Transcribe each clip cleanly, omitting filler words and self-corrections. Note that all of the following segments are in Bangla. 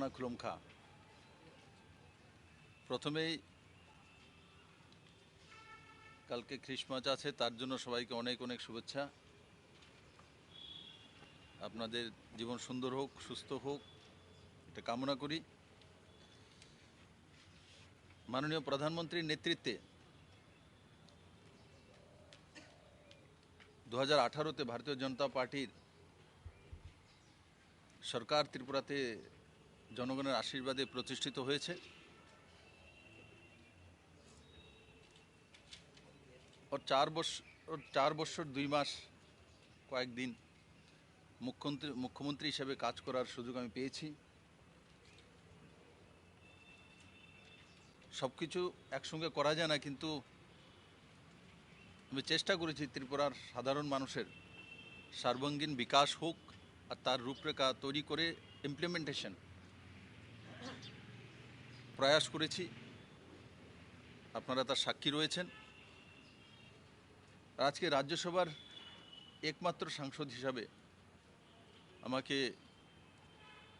আনা খুলুম খা। প্রথমেই কালকে খ্রিসমাস আছে, তার জন্য সবাইকে অনেক অনেক শুভেচ্ছা। আপনাদের জীবন সুন্দর হোক, সুস্থ হোক, এটা কামনা করি। মাননীয় প্রধানমন্ত্রীর নেতৃত্বে 2018-তে ভারতীয় জনতা পার্টির সরকার ত্রিপুরাতে জনগণের আশীর্বাদে প্রতিষ্ঠিত হয়েছে। ওর 4 বছর 2 মাস কয়েকদিন মুখ্যমন্ত্রী হিসেবে কাজ করার সুযোগ আমি পেয়েছি। সব কিছু একসঙ্গে করা যায় না, কিন্তু আমি চেষ্টা করেছি ত্রিপুরার সাধারণ মানুষের সর্বাঙ্গীন বিকাশ হোক, আর তার রূপরেখা তৈরি করে ইমপ্লিমেন্টেশন প্রয়াস করেছি। আপনারা তার সাক্ষী রয়েছেন। আজকে রাজ্যসভার একমাত্র সাংসদ হিসাবে আমাকে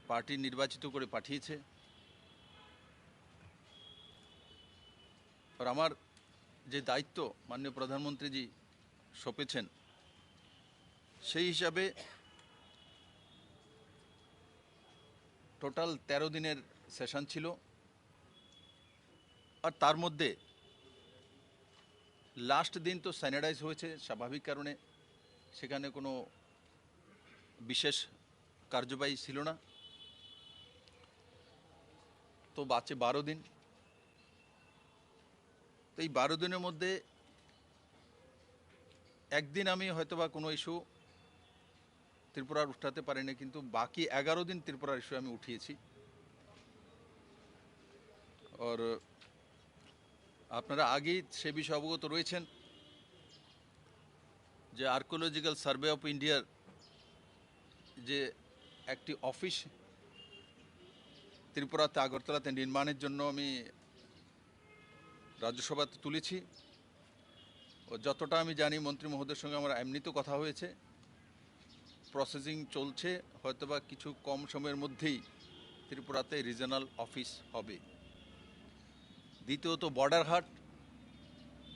পার্টি নির্বাচিত করে পাঠিয়েছে। আর আমার যে দায়িত্ব মাননীয় প্রধানমন্ত্রীজি সঁপেছেন, সেই হিসাবে টোটাল 13 দিনের সেশন ছিল। আর তার মধ্যে লাস্ট দিন তো স্যানিটাইজ হয়েছে স্বাভাবিক কারণে, সেখানে কোনো বিশেষ কার্যবাহী ছিল না। তো বাঁচে 12 দিন। তো এই 12 দিনের মধ্যে একদিন আমি হয়তোবা কোনো ইস্যু ত্রিপুরার উঠাতে পারিনি, কিন্তু বাকি 11 দিন ত্রিপুরার ইস্যু আমি উঠিয়েছি। আর আপনারা আগেই সে বিষয়ে অবগত রয়েছেন যে আর্কিওলজিক্যাল সার্ভে অফ ইন্ডিয়ার যে একটি অফিস ত্রিপুরাতে আগরতলাতে নির্মাণের জন্য আমি রাজ্যসভাতে তুলেছি। ও যতটা আমি জানি মন্ত্রী মহোদয়ের সঙ্গে আমার এমনিতেও কথা হয়েছে, প্রসেসিং চলছে, হয়তোবা কিছু কম সময়ের মধ্যেই ত্রিপুরাতে রিজনাল অফিস হবে। দ্বিতীয়ত বর্ডার হাট,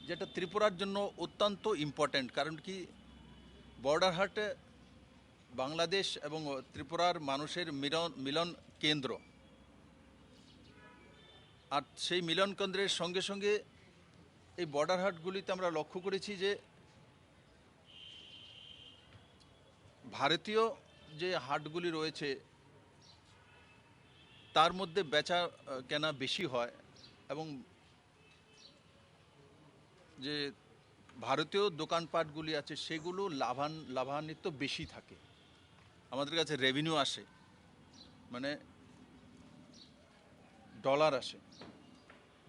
যেটা ত্রিপুরার জন্য অত্যন্ত ইম্পর্ট্যান্ট। কারণ কি, বর্ডার হাট বাংলাদেশ এবং ত্রিপুরার মানুষের মিলন কেন্দ্র। আর সেই মিলন কেন্দ্রের সঙ্গে সঙ্গে এই বর্ডার হাটগুলিতে আমরা লক্ষ্য করেছি যে ভারতীয় যে হাটগুলি রয়েছে তার মধ্যে বেচা কেনা বেশি হয়, এবং যে ভারতীয় দোকানপাটগুলি আছে সেগুলো লাভান্বিত বেশি থাকে। আমাদের কাছে রেভিনিউ আসে, মানে ডলার আসে,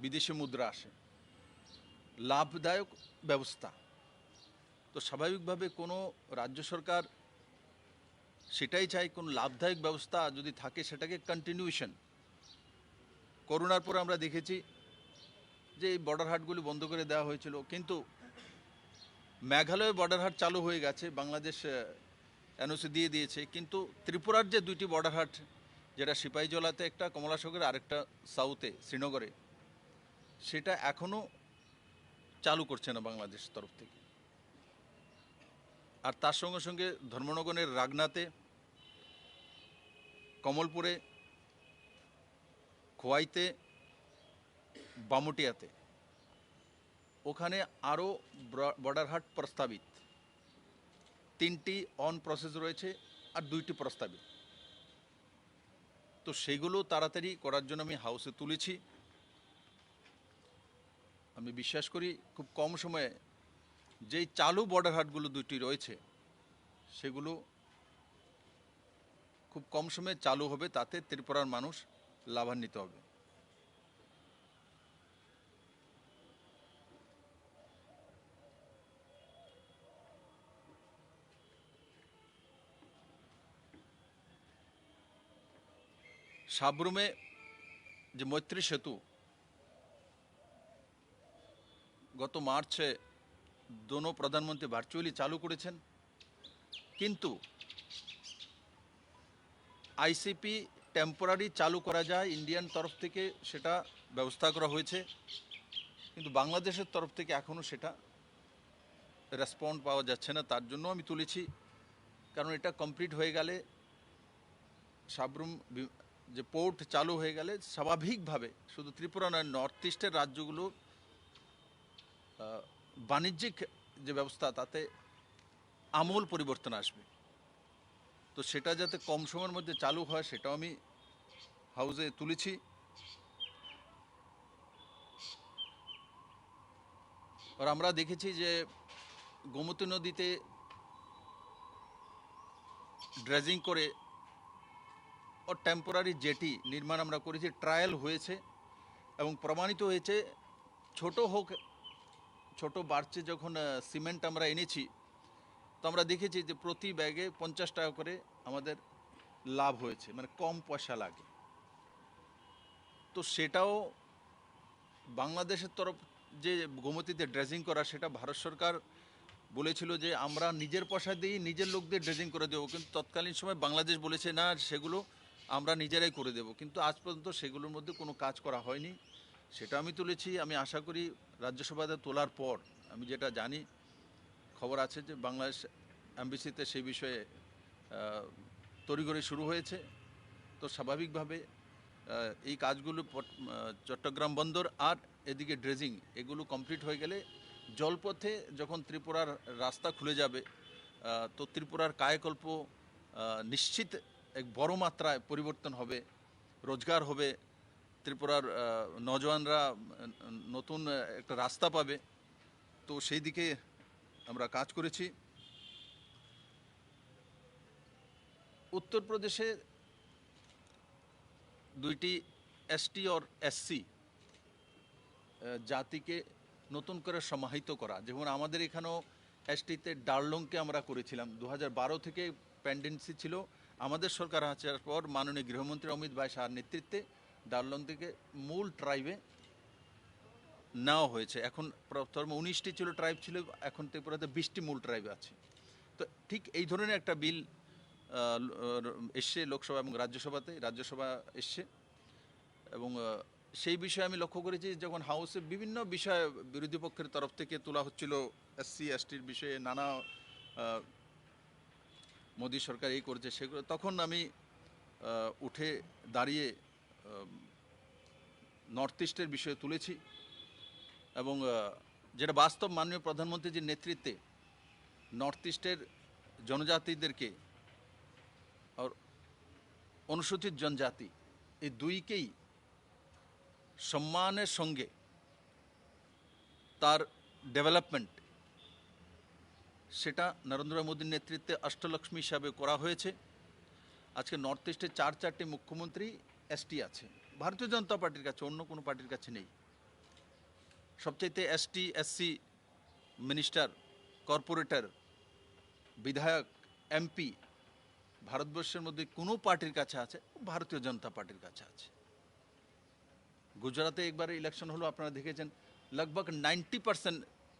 বিদেশি মুদ্রা আসে, লাভদায়ক ব্যবস্থা। তো স্বাভাবিকভাবে কোনো রাজ্য সরকার সেটাই চাই, কোনো লাভদায়ক ব্যবস্থা যদি থাকে সেটাকে কন্টিনিউশন। করোনার পর আমরা দেখেছি যে এই বর্ডার হাটগুলি বন্ধ করে দেওয়া হয়েছিল, কিন্তু মেঘালয় বর্ডার হাট চালু হয়ে গেছে, বাংলাদেশ এনওসি দিয়ে দিয়েছে। কিন্তু ত্রিপুরার যে 2টি বর্ডার হাট, যেটা সিপাহীজলাতে একটা, কমলাসাগরে আরেকটা সাউথে শ্রীনগরে, সেটা এখনও চালু করছে না বাংলাদেশ তরফ থেকে। আর তার সঙ্গে সঙ্গে ধর্মনগরের রাগনাতে, কমলপুরে, খোয়াইতে, বামুটিয়াতে, ওখানে আরও বর্ডার হাট প্রস্তাবিত। 3টি অন প্রসেস রয়েছে আর 2টি প্রস্তাবিত। তো সেগুলো তাড়াতাড়ি করার জন্য আমি হাউসে তুলেছি। আমি বিশ্বাস করি খুব কম সময়ে যেই চালু বর্ডার হাটগুলো 2টি রয়েছে সেগুলো খুব কম সময়ে চালু হবে, তাতে ত্রিপুরার মানুষ লাভান্বিত হবে। সাবরুমে যে মৈত্রী সেতু গত মার্চে দোনো প্রধানমন্ত্রী ভার্চুয়ালি চালু করেছেন, কিন্তু আইসিপি টেম্পোরারি চালু করা যায় ইন্ডিয়ান তরফ থেকে সেটা ব্যবস্থা করা হয়েছে, কিন্তু বাংলাদেশের তরফ থেকে এখনও সেটা রেসপন্ড পাওয়া যাচ্ছে না। তার জন্য আমি তুলেছি, কারণ এটা কমপ্লিট হয়ে গেলে সাবরুম যে পোর্ট চালু হয়ে গেলে স্বাভাবিকভাবে শুধু ত্রিপুরা নয়, নর্থ ইস্টের রাজ্যগুলো বাণিজ্যিক যে ব্যবস্থা তাতে আমূল পরিবর্তন আসবে। তো সেটা যাতে কম সময়ের মধ্যে চালু হয় সেটাও আমি হাউসে তুলেছি। আর আমরা দেখেছি যে গোমতী নদীতে ড্রেজিং করে ও টেম্পোরারি জেটি নির্মাণ আমরা করেছি, ট্রায়াল হয়েছে এবং প্রমাণিত হয়েছে ছোট হোক ছোট বাড়ছে। যখন সিমেন্ট আমরা এনেছি তো আমরা দেখেছি যে প্রতি ব্যাগে 50 টাকা করে আমাদের লাভ হয়েছে, মানে কম পয়সা লাগে। তো সেটাও বাংলাদেশের তরফ যে গোমতীতে ড্রেজিং করা, সেটা ভারত সরকার বলেছিল যে আমরা নিজের পয়সা দিয়ে নিজের লোকদের ড্রেজিং করে দেবো, কিন্তু তৎকালীন সময় বাংলাদেশ বলেছে না, সেগুলো আমরা নিজেরাই করে দেব। কিন্তু আজ পর্যন্ত সেগুলোর মধ্যে কোনো কাজ করা হয়নি, সেটা আমি তুলেছি। আমি আশা করি রাজ্যসভাতে তোলার পর, আমি যেটা জানি খবর আছে যে বাংলাদেশ এমবিসিতে সেই বিষয়ে তড়িঘড়ি শুরু হয়েছে। তো স্বাভাবিকভাবে এই কাজগুলো চট্টগ্রাম বন্দর আর এদিকে ড্রেজিং এগুলো কমপ্লিট হয়ে গেলে জলপথে যখন ত্রিপুরার রাস্তা খুলে যাবে, তো ত্রিপুরার কায়াকল্প নিশ্চিত এক বড় মাত্রায় পরিবর্তন হবে, রোজগার হবে, ত্রিপুরার নজওয়ানরা নতুন একটা রাস্তা পাবে। তো সেই দিকে আমরা কাজ করেছি। উত্তরপ্রদেশে দুইটি এসটি আর এসসি জাতিকে নতুন করে সমাহিত করা, যেমন আমাদের এখানেও এসটিতে ডারলংকে আমরা করেছিলাম 2012 থেকে পেন্ডেন্সি ছিল। আমাদের সরকার আসার পর মাননীয় গৃহমন্ত্রী অমিত ভাই শাহর নেতৃত্বে ডারলং থেকে মূল ট্রাইবে নেওয়া হয়েছে। এখন প্রথম 19টি ছিল ট্রাইব ছিল, এখন ত্রিপুরাতে 20টি মূল ট্রাইব আছে। তো ঠিক এই ধরনের একটা বিল এসছে লোকসভা এবং রাজ্যসভাতে, রাজ্যসভা এসছে। এবং সেই বিষয়ে আমি লক্ষ্য করেছি যখন হাউসে বিভিন্ন বিষয় বিরোধী পক্ষের তরফ থেকে তোলা হচ্ছিল, এসসি এসটির বিষয়ে নানা মোদী সরকার এই করছে সেগুলো, তখন আমি উঠে দাঁড়িয়ে নর্থ ইস্টের বিষয়ে তুলেছি। এবং যেটা বাস্তব, মাননীয় প্রধানমন্ত্রীজির নেতৃত্বে নর্থ ইস্টের জনজাতিদেরকে আর অনুসূচিত জনজাতি এই দুইকেই সম্মানের সঙ্গে তার ডেভেলপমেন্ট, সেটা নরেন্দ্র মোদীর নেতৃত্বে অষ্টলক্ষ্মী হিসাবে করা হয়েছে। আজকে নর্থ ইস্টে 4টি মুখ্যমন্ত্রী এসটি আছে ভারতীয় জনতা পার্টির কাছে, অন্য কোনো পার্টির কাছে নেই। সবচাইতে এসটি এসসি মিনিস্টার, কর্পোরেটর, বিধায়ক, এমপি ভারতবর্ষের মধ্যে কোনো পার্টির কাছে আছে, ভারতীয় জনতা পার্টির কাছে আছে। গুজরাতে একবার ইলেকশন হলো, আপনারা দেখেছেন লগভগ 90%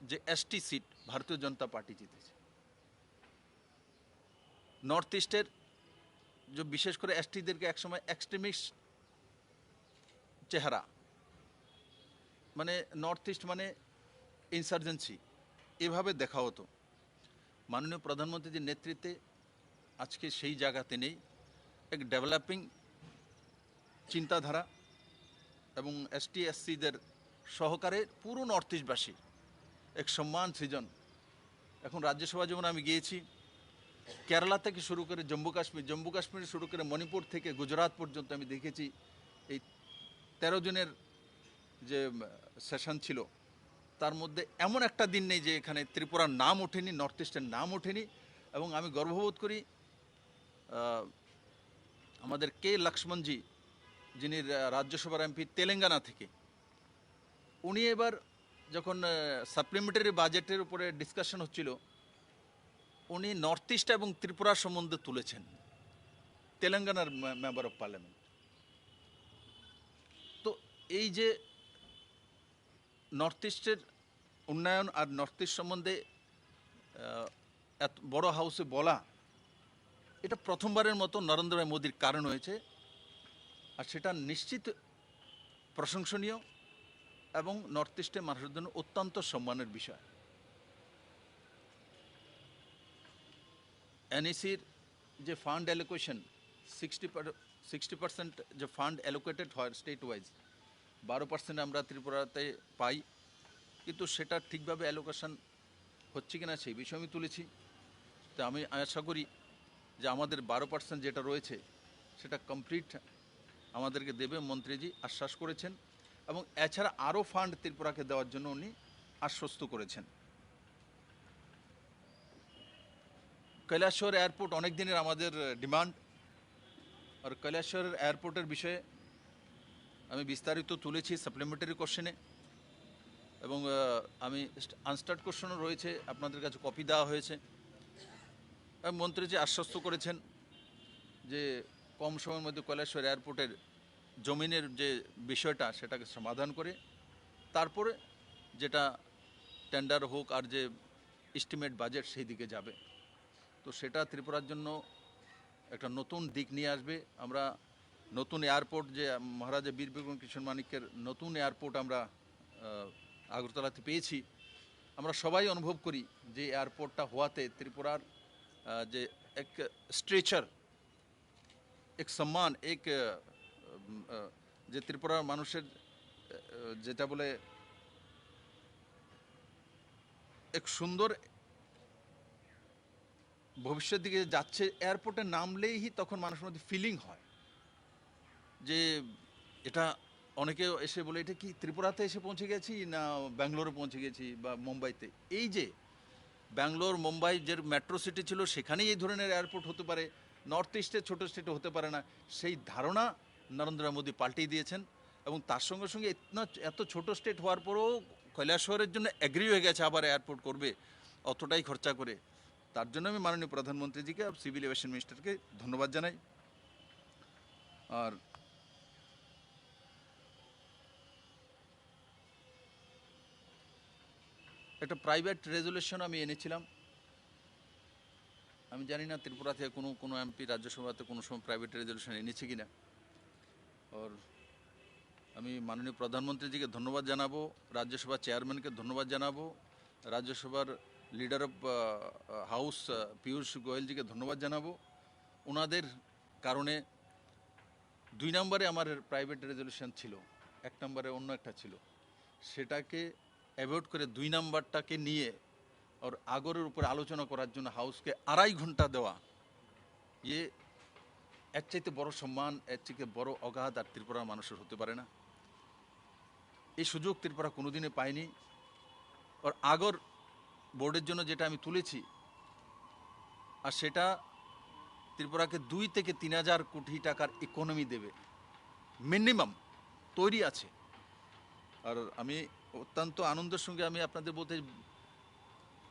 যে এসটি সিট ভারতীয় জনতা পার্টি জিতেছে। নর্থ ইস্টের যে বিশেষ করে এসটিদেরকে একসময় এক্সট্রিমিস্ট চেহারা, মানে নর্থ ইস্ট মানে ইনসার্জেন্সি, এভাবে দেখা হতো। মাননীয় প্রধানমন্ত্রীর নেতৃত্বে আজকে সেই জায়গাতে নেই। এক ডেভেলপিং চিন্তাধারা এবং এসটি এসসিদের সহকারে পুরো নর্থ ইস্টবাসী এক সম্মান সৃজন। এখন রাজ্যসভা যেমন আমি গিয়েছি, কেরালা থেকে শুরু করে জম্মু কাশ্মীর শুরু করে মণিপুর থেকে গুজরাট পর্যন্ত আমি দেখেছি এই 13 জনের যে সেশন ছিল, তার মধ্যে এমন একটা দিন নেই যে এখানে ত্রিপুরার নাম ওঠেনি, নর্থ ইস্টের নাম ওঠেনি। এবং আমি গর্ববোধ করি আমাদের কে লক্ষ্মণজি, যিনি রাজ্যসভার এমপি তেলেঙ্গানা থেকে, উনি এবার যখন সাপ্লিমেন্টারি বাজেটের উপরে ডিসকাশন হচ্ছিল, উনি নর্থ ইস্ট এবং ত্রিপুরার সম্বন্ধে তুলেছেন, তেলেঙ্গানার মেম্বার অফ পার্লামেন্ট। তো এই যে নর্থ ইস্টের উন্নয়ন আর নর্থ ইস্ট সম্বন্ধে এত বড় হাউসে বলা, এটা প্রথমবারের মতো নরেন্দ্র মোদীর কারণ হয়েছে। আর সেটা নিশ্চিত প্রশংসনীয় এবং নর্থ ইস্টের মানুষের জন্য অত্যন্ত সম্মানের বিষয়। এনইসির যে ফান্ড অ্যালোকেশন 60% যে ফান্ড অ্যালোকেটেড হয় স্টেট ওয়াইজ, 12% আমরা ত্রিপুরাতে পাই, কিন্তু সেটা ঠিকভাবে অ্যালোকেশন হচ্ছে কিনা সেই বিষয়ে আমি তুলেছি। তো আমি আশা করি যে আমাদের 12% যেটা রয়েছে সেটা কমপ্লিট আমাদেরকে দেবে, মন্ত্রীজি আশ্বাস করেছেন, এবং এছাড়া আরও ফান্ড ত্রিপুরাকে দেওয়ার জন্য উনি আশ্বস্ত করেছেন। কৈলাসহর এয়ারপোর্ট অনেক দিনের আমাদের ডিমান্ড, আর কৈলাসহর এয়ারপোর্টের বিষয়ে আমি বিস্তারিত তুলেছি সাপ্লিমেন্টারি কোশ্চেনে, এবং আমি আনস্টার্ড কোশ্চেনও রয়েছে, আপনাদের কাছে কপি দেওয়া হয়েছে। মন্ত্রীজি আশ্বস্ত করেছেন যে কম সময়ের মধ্যে কৈলাসহর এয়ারপোর্টের জমিনের যে বিষয়টা সেটাকে সমাধান করে তারপরে যেটা টেন্ডার হোক আর যে এস্টিমেট বাজেট সেই দিকে যাবে। তো সেটা ত্রিপুরার জন্য একটা নতুন দিক নিয়ে আসবে। আমরা নতুন এয়ারপোর্ট যে মহারাজা বীর বিক্রম কৃষ্ণ মানিক্যের নতুন এয়ারপোর্ট আমরা আগরতলাতে পেয়েছি, আমরা সবাই অনুভব করি যে এয়ারপোর্টটা হওয়াতে ত্রিপুরার যে এক স্ট্রেচার, এক সম্মান, এক যে ত্রিপুরার মানুষের যেটা বলে এক সুন্দর ভবিষ্যৎ দিকে যাচ্ছে, এয়ারপোর্টে নামলেই তখন মানুষের মধ্যে ফিলিং হয় যে এটা, অনেকে এসে বলে এটা কি ত্রিপুরাতে এসে পৌঁছে গেছি না ব্যাঙ্গালোরে পৌঁছে গেছি বা মুম্বাইতে। এই যে ব্যাঙ্গালোর মুম্বাই যে মেট্রো সিটি ছিল সেখানেই এই ধরনের এয়ারপোর্ট হতে পারে, নর্থ ইস্টের ছোটো স্টেটে হতে পারে না, সেই ধারণা নরেন্দ্র মোদী পাল্টিয়ে দিয়েছেন। এবং তার সঙ্গে সঙ্গে এত ছোট স্টেট হওয়ার পরেও কৈলাসহরের জন্য অ্যাগ্রি হয়ে গেছে আবার এয়ারপোর্ট করবে অতটাই খরচা করে। তার জন্য আমি মাননীয় প্রধানমন্ত্রীজিকে আর সিভিল এভিয়েশন মিনিস্টারকে ধন্যবাদ জানাই। আর একটা প্রাইভেট রেজলিউশন আমি এনেছিলাম, আমি জানি না ত্রিপুরা থেকে কোনো এমপি রাজ্যসভাতে কোনো সময় প্রাইভেট রেজলিউশন এনেছে কিনা। আর আমি মাননীয় প্রধানমন্ত্রীজিকে ধন্যবাদ জানাবো, রাজ্যসভার চেয়ারম্যানকে ধন্যবাদ জানাবো, রাজ্যসভার লিডার অফ হাউস পীয়ূষ গোয়েলজিকে ধন্যবাদ জানাবো। ওনাদের কারণে 2 নম্বরে আমার প্রাইভেট রেজলিউশন ছিল, 1 নম্বরে অন্য একটা ছিল, সেটাকে অ্যাভয়েড করে 2 নম্বরটাকে নিয়ে আর আগরের উপরে আলোচনা করার জন্য হাউসকে 2.5 ঘন্টা দেওয়া, ইয়ে এর চাইতে বড় সম্মান, এর চাইতে বড় অগাধ আর ত্রিপুরার মানুষের হতে পারে না। এই সুযোগ ত্রিপুরা কোনোদিনই পায়নি। আর আগর বোর্ডের জন্য যেটা আমি তুলেছি, আর সেটা ত্রিপুরাকে 2 থেকে 3 হাজার কোটি টাকার ইকোনমি দেবে মিনিমাম, তৈরি আছে। আর আমি অত্যন্ত আনন্দের সঙ্গে আমি আপনাদের বলতে,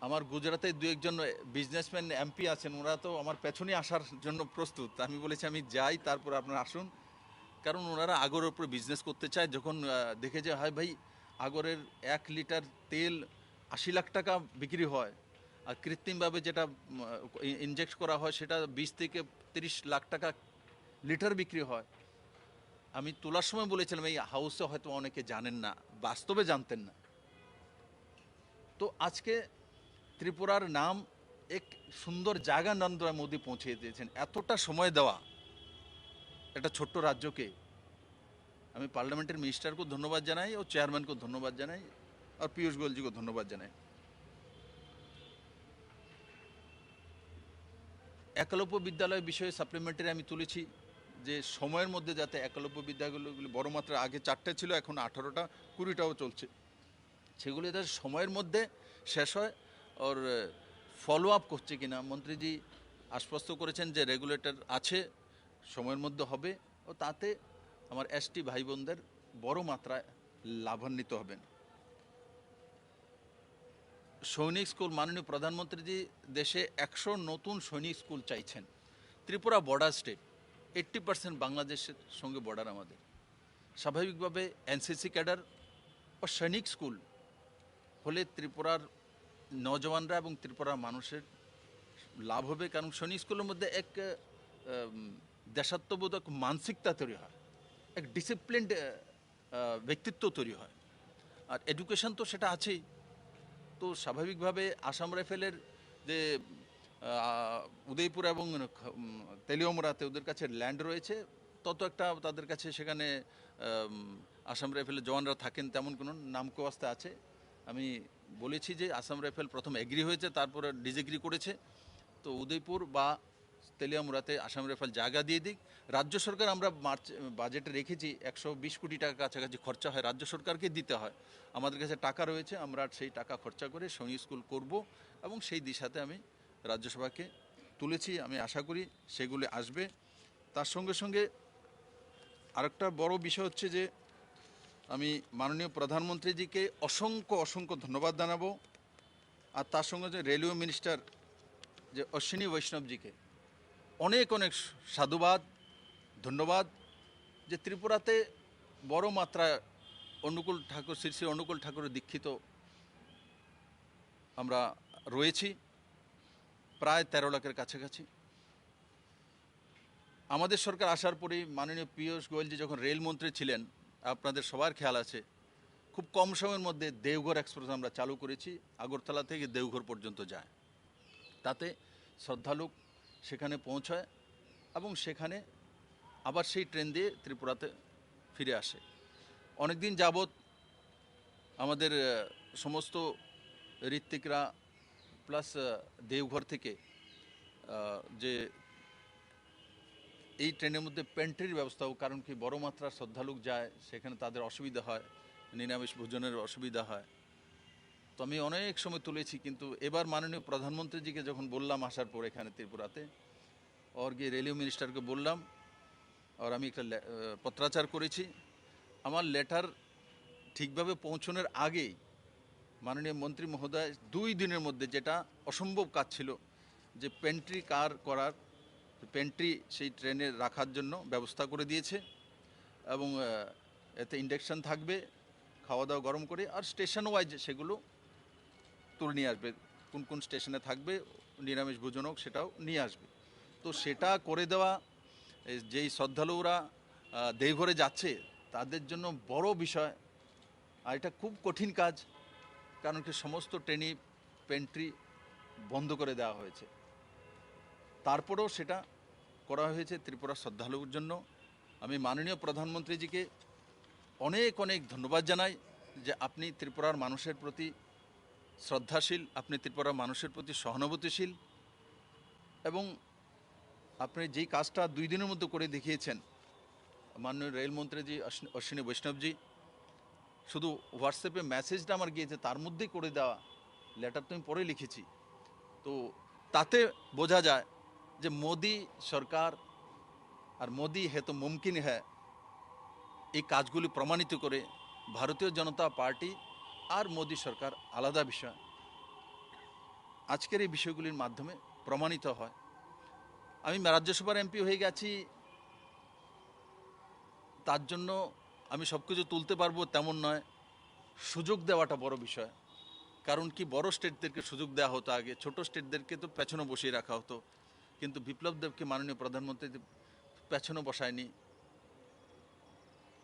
আমার গুজরাতে 2-1 জন বিজনেসম্যান এমপি আছেন, ওরা তো আমার পেছনে আসার জন্য প্রস্তুত। আমি বলেছি আমি যাই, তারপর আপনারা আসুন, কারণ ওনারা আগরের উপরে বিজনেস করতে চায়। যখন দেখে যে হয় ভাই আগরের 1 লিটার তেল 80 লাখ টাকা বিক্রি হয়, আর কৃত্রিমভাবে যেটা ইনজেক্ট করা হয় সেটা 20 থেকে 30 লাখ টাকা লিটার বিক্রি হয়। আমি তোলার সময় বলেছিলাম এই হাউসে হয়তো অনেকে জানেন না, বাস্তবে জানতেন না। তো আজকে ত্রিপুরার নাম এক সুন্দর জায়গা নরেন্দ্র মোদী পৌঁছে দিয়েছেন। এতটা সময় দেওয়া একটা ছোট্ট রাজ্যকে, আমি পার্লামেন্টের মিনিস্টারকেও ধন্যবাদ জানাই ও চেয়ারম্যানকেও ধন্যবাদ জানাই আর পীয়ূষ গোয়েলজিকেও ধন্যবাদ জানাই। একলব্য বিদ্যালয় বিষয়ে সাপ্লিমেন্টারি আমি তুলেছি যে সময়ের মধ্যে যাতে একলব্য বিদ্যালয়গুলি, বড় মাত্রা আগে 4টে ছিল, এখন 18টা 20টাও চলছে, সেগুলি যাতে সময়ের মধ্যে শেষ হয়। ওর ফলো আপ করছে কিনা মন্ত্রীজি আশ্বস্ত করেছেন যে রেগুলেটর আছে, সময়ের মধ্যে হবে, ও তাতে আমার এসটি ভাই বোনদের বড় মাত্রায় লাভান্বিত হবেন। সৈনিক স্কুল, মাননীয় প্রধানমন্ত্রীজি দেশে 100 নতুন সৈনিক স্কুল চাইছেন। ত্রিপুরা বর্ডার স্টেট, 80% বাংলাদেশের সঙ্গে বর্ডার আমাদের। স্বাভাবিকভাবে এনসিসি ক্যাডার ও সৈনিক স্কুল হলে ত্রিপুরার নজওয়ানরা এবং ত্রিপুরার মানুষের লাভ হবে, কারণ সৈনিক স্কুলের মধ্যে এক দেশাত্মবোধক মানসিকতা তৈরি হয়। এক ডিসিপ্লিনড ব্যক্তিত্ব তৈরি হয়। আর এডুকেশন তো সেটা আছেই। তো স্বাভাবিকভাবে আসাম রাইফেলের যে উদয়পুর এবং তেলিয়ামুড়াতে ওদের কাছে ল্যান্ড রয়েছে, তত একটা তাদের কাছে সেখানে আসাম রাইফেলের জওয়ানরা থাকেন তেমন কোনো নামকোয়াস্তে আছে। আমি বলেছি যে আসাম রাইফেল প্রথম এগ্রি হয়েছে, তারপরে ডিসএগ্রি করেছে। তো উদয়পুর বা তেলিয়ামুড়াতে আসাম রাইফেল জায়গা দিয়ে দিক। রাজ্য সরকার আমরা বাজেটে রেখেছি 120 কোটি টাকা কাছাকাছি খরচা হয়, রাজ্য সরকারকে দিতে হয়। আমাদের কাছে টাকা রয়েছে, আমরা সেই টাকা খরচা করে সৈনিক স্কুল করব এবং সেই দিশাতে আমি রাজ্যসভাকে তুলেছি। আমি আশা করি সেগুলি আসবে। তার সঙ্গে সঙ্গে আরেকটা বড় বিষয় হচ্ছে যে আমি মাননীয় প্রধানমন্ত্রীজিকে অসংখ্য অসংখ্য ধন্যবাদ জানাবো। আর তার সঙ্গে যে রেলওয়ে মিনিস্টার যে অশ্বিনী বৈষ্ণবজিকে অনেক অনেক সাধুবাদ, ধন্যবাদ, যে ত্রিপুরাতে বড় মাত্রায় অনুকূল ঠাকুর, শ্রী শ্রী অনুকূল ঠাকুরের দীক্ষিত আমরা রয়েছি, প্রায় 13 লাখের কাছাকাছি। আমাদের সরকার আসার পরেই মাননীয় পীয়ূষ গোয়েলজি যখন রেলমন্ত্রী ছিলেন, আপনাদের সবার খেয়াল আছে, খুব কম সময়ের মধ্যে দেওঘর এক্সপ্রেস আমরা চালু করেছি, আগরতলা থেকে দেওঘর পর্যন্ত যায়। তাতে শ্রদ্ধালু সেখানে পৌঁছায় এবং সেখানে আবার সেই ট্রেন দিয়ে ত্রিপুরাতে ফিরে আসে। অনেক দিন যাবৎ আমাদের সমস্ত ঋত্বিকরা প্লাস দেওঘর থেকে যে এই ট্রেনের মধ্যে পেন্ট্রির ব্যবস্থাও, কারণ কি বড় মাত্রার শ্রদ্ধালু যায়, সেখানে তাদের অসুবিধা হয়, নিরামিষ ভোজনের অসুবিধা হয়। তো আমি অনেক সময় তুলেছি, কিন্তু এবার মাননীয় প্রধানমন্ত্রীজিকে যখন বললাম আসার পর এখানে ত্রিপুরাতে, और গিয়ে রেলওয়ে মিনিস্টারকে বললাম, আর আমি একটা পত্রাচার করেছি। আমার লেটার ঠিকভাবে পৌঁছানোর আগেই মাননীয় মন্ত্রী মহোদয় 2 দিনের মধ্যে, যেটা অসম্ভব কাজ ছিল, যে পেন্ট্রি কার করার, পেন্ট্রি সেই ট্রেনে রাখার জন্য ব্যবস্থা করে দিয়েছে। এবং এতে ইন্ডাকশান থাকবে, খাওয়া দাওয়া গরম করে, আর স্টেশন ওয়াইজ সেগুলো তুলে নিয়ে আসবে, কোন কোন স্টেশনে থাকবে, নিরামিষ ভোজন হোক সেটাও নিয়ে আসবে। তো সেটা করে দেওয়া, যেই শ্রদ্ধালুরা দেওঘরে যাচ্ছে তাদের জন্য বড় বিষয়। আর এটা খুব কঠিন কাজ, কারণ কি সমস্ত ট্রেনই পেন্ট্রি বন্ধ করে দেওয়া হয়েছে। তারপরেও সেটা করা হয়েছে ত্রিপুরা শ্রদ্ধালুর জন্য। আমি মাননীয় প্রধানমন্ত্রীজিকে অনেক অনেক ধন্যবাদ জানাই যে আপনি ত্রিপুরার মানুষের প্রতি শ্রদ্ধাশীল, আপনি ত্রিপুরার মানুষের প্রতি সহানুভূতিশীল, এবং আপনি যেই কাজটা 2 দিনের মধ্যে করে দেখিয়েছেন। মাননীয় রেলমন্ত্রীজি অশ্বিনী বৈষ্ণবজি শুধু হোয়াটসঅ্যাপে মেসেজটা আমার গিয়েছে, তার মধ্যেই করে দেওয়া, লেটার তো আমি পরে লিখেছি। তো তাতে বোঝা যায় যে মোদি সরকার আর মোদি হে তো মুমকিন হ্যাঁ, এই কাজগুলি প্রমাণিত করে ভারতীয় জনতা পার্টি আর মোদি সরকার আলাদা বিষয়, আজকের এই বিষয়গুলির মাধ্যমে প্রমাণিত হয়। আমি রাজ্যসভার এমপি হয়ে গেছি, তার জন্য আমি সব কিছু তুলতে পারবো তেমন নয়, সুযোগ দেওয়াটা বড় বিষয়। কারণ কি বড় স্টেটদেরকে সুযোগ দেওয়া হতো আগে, ছোট স্টেটদেরকে তো পেছনে বসিয়ে রাখা হতো। কিন্তু বিপ্লব দেবকে মাননীয় প্রধানমন্ত্রী পেছনে বসায়নি,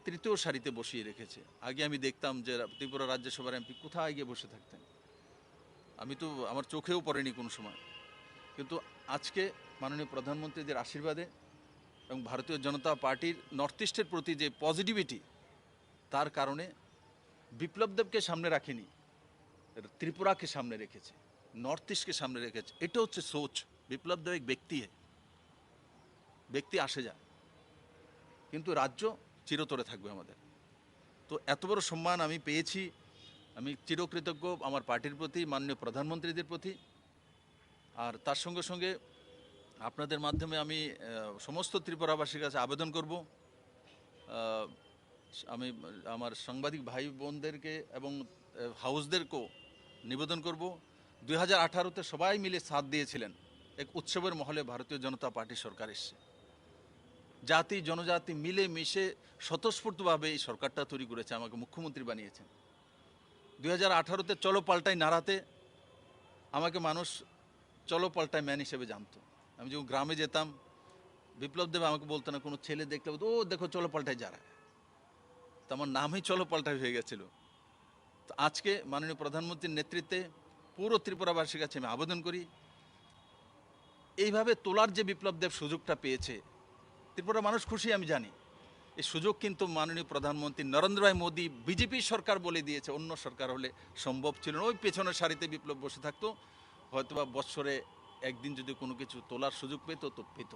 তৃতীয় সারিতে বসিয়ে রেখেছে। আগে আমি দেখতাম যে ত্রিপুরা রাজ্যসভার এমপি কোথায় গিয়ে বসে থাকতেন, আমি তো আমার চোখেও পড়েনি কোনো সময়। কিন্তু আজকে মাননীয় প্রধানমন্ত্রীদের আশীর্বাদে এবং ভারতীয় জনতা পার্টির নর্থ ইস্টের প্রতি যে পজিটিভিটি, তার কারণে বিপ্লব দেবকে সামনে রাখেনি, ত্রিপুরাকে সামনে রেখেছে, নর্থ ইস্টকে সামনে রেখেছে। এটা হচ্ছে সোচ। বিপ্লব দেব এক ব্যক্তি আসে যায়, কিন্তু রাজ্য চিরতরে থাকবে আমাদের। তো এত বড় সম্মান আমি পেয়েছি, আমি চিরকৃতজ্ঞ আমার পার্টির প্রতি, মাননীয় প্রধানমন্ত্রীদের প্রতি। আর তার সঙ্গে সঙ্গে আপনাদের মাধ্যমে আমি সমস্ত ত্রিপুরাবাসীর কাছে আবেদন করব, আমি আমার সাংবাদিক ভাই বোনদেরকে এবং হাউসদেরকেও নিবেদন করব, 2018-তে সবাই মিলে সাথ দিয়েছিলেন, এক উৎসবের মহলে ভারতীয় জনতা পার্টি সরকার এসছে, জাতি জনজাতি মিলে মিশে স্বতঃস্ফূর্তভাবে এই সরকারটা তৈরি করেছে, আমাকে মুখ্যমন্ত্রী বানিয়েছেন। 2018-তে চলো পাল্টাই নাড়াতে আমাকে মানুষ চলো পাল্টাই ম্যান হিসেবে জানতো। আমি যখন গ্রামে যেতাম, বিপ্লব দেব আমাকে বলতো না, কোনো ছেলে দেখলে ও দেখো চলো পাল্টাই যা রা, তো আমার নামই চলো পাল্টা হয়ে গেছিল। তো আজকে মাননীয় প্রধানমন্ত্রীর নেতৃত্বে পুরো ত্রিপুরাবাসীর কাছে আমি আবেদন করি, এইভাবে তোলার যে বিপ্লব দেব সুযোগটা পেয়েছে, ত্রিপুরা মানুষ খুশি আমি জানি। এই সুযোগ কিন্তু মাননীয় প্রধানমন্ত্রী নরেন্দ্র ভাই মোদী বিজেপি সরকার বলে দিয়েছে, অন্য সরকার হলে সম্ভব ছিল না। ওই পেছনের সারিতে বিপ্লব বসে থাকতো, হয়তোবা বৎসরে একদিন যদি কোনো কিছু তোলার সুযোগ পেত তো পেত।